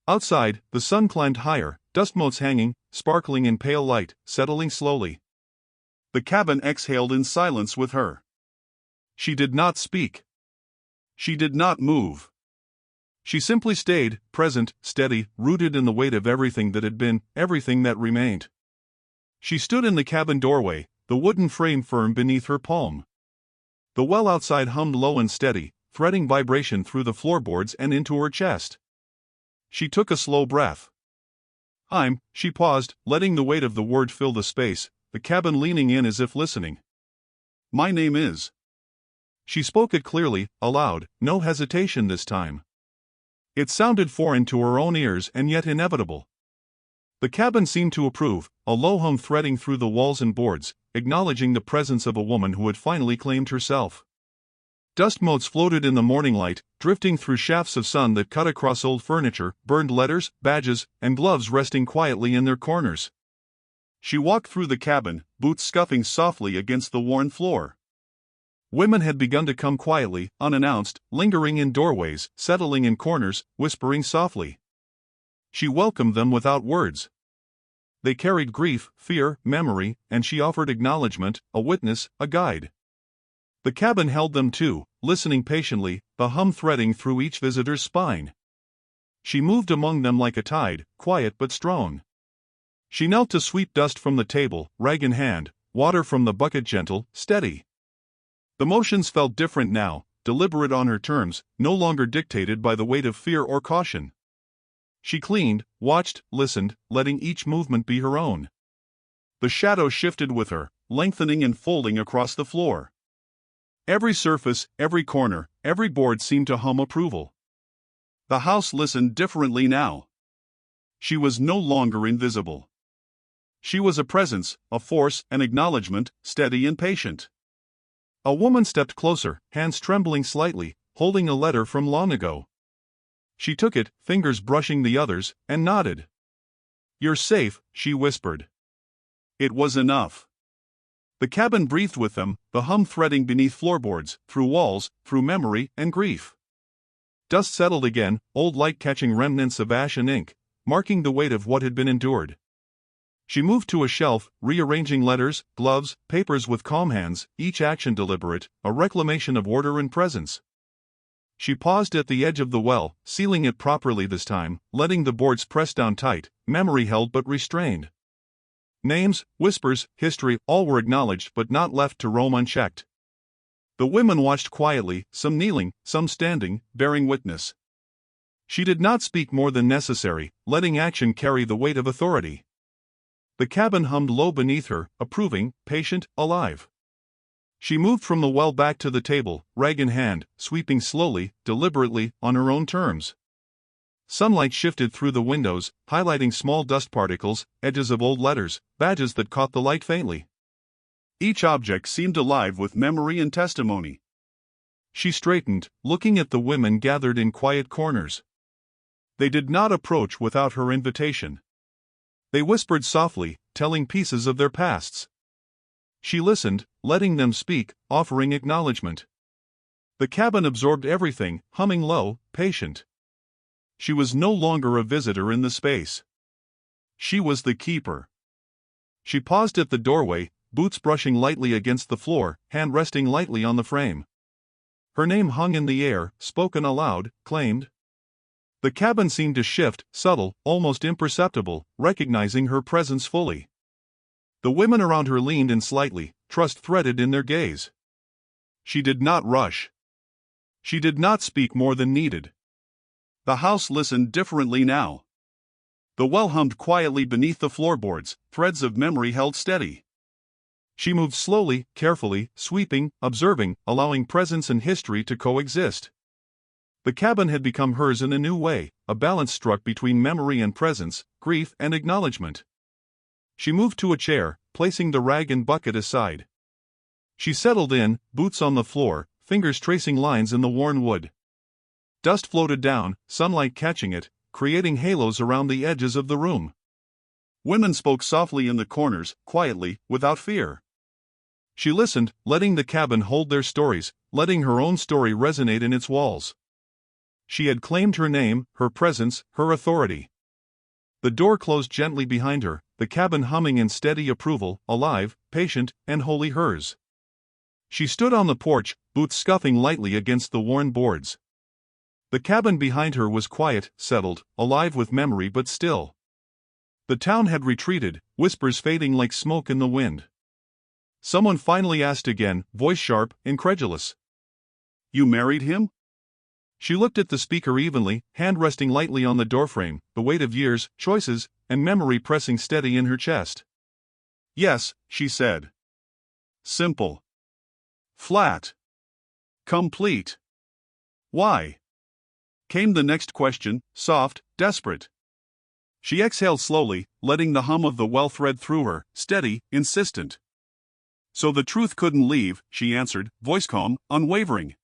Outside, the sun climbed higher, dust motes hanging, sparkling in pale light, settling slowly. The cabin exhaled in silence with her. She did not speak. She did not move. She simply stayed, present, steady, rooted in the weight of everything that had been, everything that remained. She stood in the cabin doorway, the wooden frame firm beneath her palm. The well outside hummed low and steady, threading vibration through the floorboards and into her chest. She took a slow breath. She paused, letting the weight of the word fill the space, the cabin leaning in as if listening. "My name is." She spoke it clearly, aloud, no hesitation this time. It sounded foreign to her own ears and yet inevitable. The cabin seemed to approve, a low hum threading through the walls and boards, acknowledging the presence of a woman who had finally claimed herself. Dust motes floated in the morning light, drifting through shafts of sun that cut across old furniture, burned letters, badges, and gloves resting quietly in their corners. She walked through the cabin, boots scuffing softly against the worn floor. Women had begun to come quietly, unannounced, lingering in doorways, settling in corners, whispering softly. She welcomed them without words. They carried grief, fear, memory, and she offered acknowledgement, a witness, a guide. The cabin held them too, listening patiently, the hum threading through each visitor's spine. She moved among them like a tide, quiet but strong. She knelt to sweep dust from the table, rag in hand, water from the bucket gentle, steady. The motions felt different now, deliberate on her terms, no longer dictated by the weight of fear or caution. She cleaned, watched, listened, letting each movement be her own. The shadows shifted with her, lengthening and folding across the floor. Every surface, every corner, every board seemed to hum approval. The house listened differently now. She was no longer invisible. She was a presence, a force, an acknowledgement, steady and patient. A woman stepped closer, hands trembling slightly, holding a letter from long ago. She took it, fingers brushing the others, and nodded. "You're safe," she whispered. It was enough. The cabin breathed with them, the hum threading beneath floorboards, through walls, through memory and grief. Dust settled again, old light catching remnants of ash and ink, marking the weight of what had been endured. She moved to a shelf, rearranging letters, gloves, papers with calm hands, each action deliberate, a reclamation of order and presence. She paused at the edge of the well, sealing it properly this time, letting the boards press down tight, memory held but restrained. Names, whispers, history, all were acknowledged but not left to roam unchecked. The women watched quietly, some kneeling, some standing, bearing witness. She did not speak more than necessary, letting action carry the weight of authority. The cabin hummed low beneath her, approving, patient, alive. She moved from the well back to the table, rag in hand, sweeping slowly, deliberately, on her own terms. Sunlight shifted through the windows, highlighting small dust particles, edges of old letters, badges that caught the light faintly. Each object seemed alive with memory and testimony. She straightened, looking at the women gathered in quiet corners. They did not approach without her invitation. They whispered softly, telling pieces of their pasts. She listened, letting them speak, offering acknowledgement. The cabin absorbed everything, humming low, patient. She was no longer a visitor in the space. She was the keeper. She paused at the doorway, boots brushing lightly against the floor, hand resting lightly on the frame. Her name hung in the air, spoken aloud, claimed. The cabin seemed to shift, subtle, almost imperceptible, recognizing her presence fully. The women around her leaned in slightly, trust threaded in their gaze. She did not rush. She did not speak more than needed. The house listened differently now. The well hummed quietly beneath the floorboards, threads of memory held steady. She moved slowly, carefully, sweeping, observing, allowing presence and history to coexist. The cabin had become hers in a new way, a balance struck between memory and presence, grief and acknowledgement. She moved to a chair, placing the rag and bucket aside. She settled in, boots on the floor, fingers tracing lines in the worn wood. Dust floated down, sunlight catching it, creating halos around the edges of the room. Women spoke softly in the corners, quietly, without fear. She listened, letting the cabin hold their stories, letting her own story resonate in its walls. She had claimed her name, her presence, her authority. The door closed gently behind her, the cabin humming in steady approval, alive, patient, and wholly hers. She stood on the porch, boots scuffing lightly against the worn boards. The cabin behind her was quiet, settled, alive with memory but still. The town had retreated, whispers fading like smoke in the wind. Someone finally asked again, voice sharp, incredulous. "You married him?" She looked at the speaker evenly, hand resting lightly on the doorframe, the weight of years, choices, and memory pressing steady in her chest. "Yes," she said. Simple. Flat. Complete. "Why?" came the next question, soft, desperate. She exhaled slowly, letting the hum of the well thread through her, steady, insistent. "So the truth couldn't leave," she answered, voice calm, unwavering.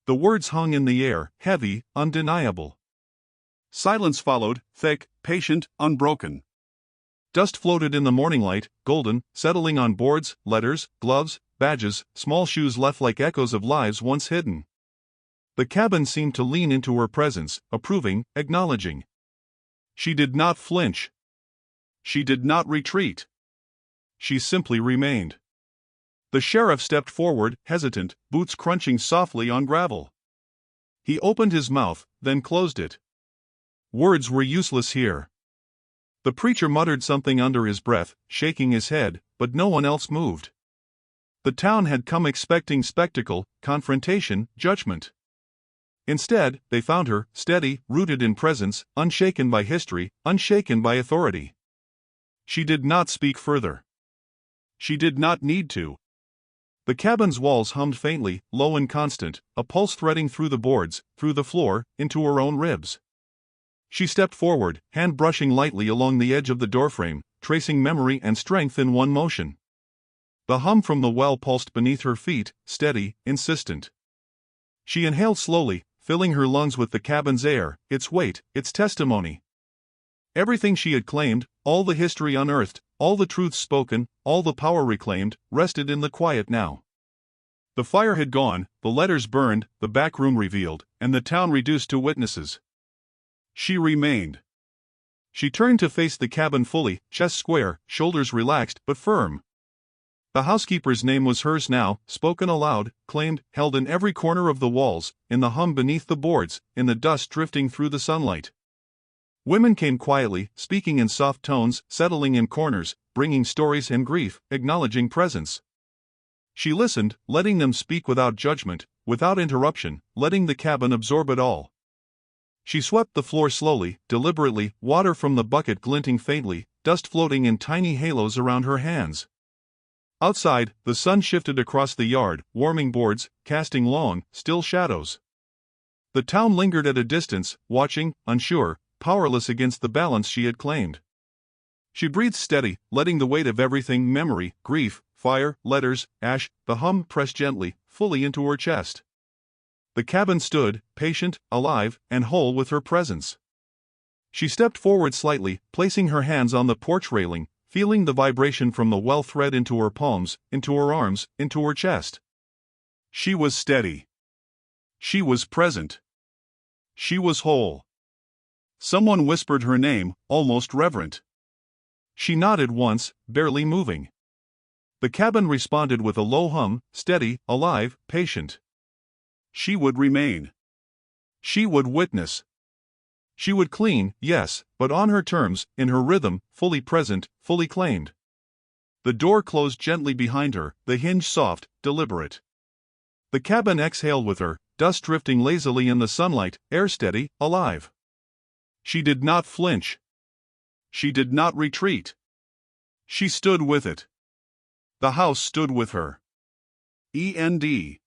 The words hung in the air, heavy, undeniable. Silence followed, thick, patient, unbroken. Dust floated in the morning light, golden, settling on boards, letters, gloves, badges, small shoes left like echoes of lives once hidden. The cabin seemed to lean into her presence, approving, acknowledging. She did not flinch. She did not retreat. She simply remained. The sheriff stepped forward, hesitant, boots crunching softly on gravel. He opened his mouth, then closed it. Words were useless here. The preacher muttered something under his breath, shaking his head, but no one else moved. The town had come expecting spectacle, confrontation, judgment. Instead, they found her, steady, rooted in presence, unshaken by history, unshaken by authority. She did not speak further. She did not need to. The cabin's walls hummed faintly, low and constant, a pulse threading through the boards, through the floor, into her own ribs. She stepped forward, hand brushing lightly along the edge of the doorframe, tracing memory and strength in one motion. The hum from the well pulsed beneath her feet, steady, insistent. She inhaled slowly, filling her lungs with the cabin's air, its weight, its testimony. Everything she had claimed, all the history unearthed, all the truths spoken, all the power reclaimed, rested in the quiet now. The fire had gone, the letters burned, the back room revealed, and the town reduced to witnesses. She remained. She turned to face the cabin fully, chest square, shoulders relaxed but firm. The housekeeper's name was hers now, spoken aloud, claimed, held in every corner of the walls, in the hum beneath the boards, in the dust drifting through the sunlight. Women came quietly, speaking in soft tones, settling in corners, bringing stories and grief, acknowledging presence. She listened, letting them speak without judgment, without interruption, letting the cabin absorb it all. She swept the floor slowly, deliberately, water from the bucket glinting faintly, dust floating in tiny halos around her hands. Outside, the sun shifted across the yard, warming boards, casting long, still shadows. The town lingered at a distance, watching, unsure, powerless against the balance she had claimed. She breathed steady, letting the weight of everything, memory, grief, fire, letters, ash, the hum press gently, fully into her chest. The cabin stood, patient, alive, and whole with her presence. She stepped forward slightly, placing her hands on the porch railing, feeling the vibration from the well thread into her palms, into her arms, into her chest. She was steady. She was present. She was whole. Someone whispered her name, almost reverent. She nodded once, barely moving. The cabin responded with a low hum, steady, alive, patient. She would remain. She would witness. She would clean, yes, but on her terms, in her rhythm, fully present, fully claimed. The door closed gently behind her, the hinge soft, deliberate. The cabin exhaled with her, dust drifting lazily in the sunlight, air steady, alive. She did not flinch. She did not retreat. She stood with it. The house stood with her. END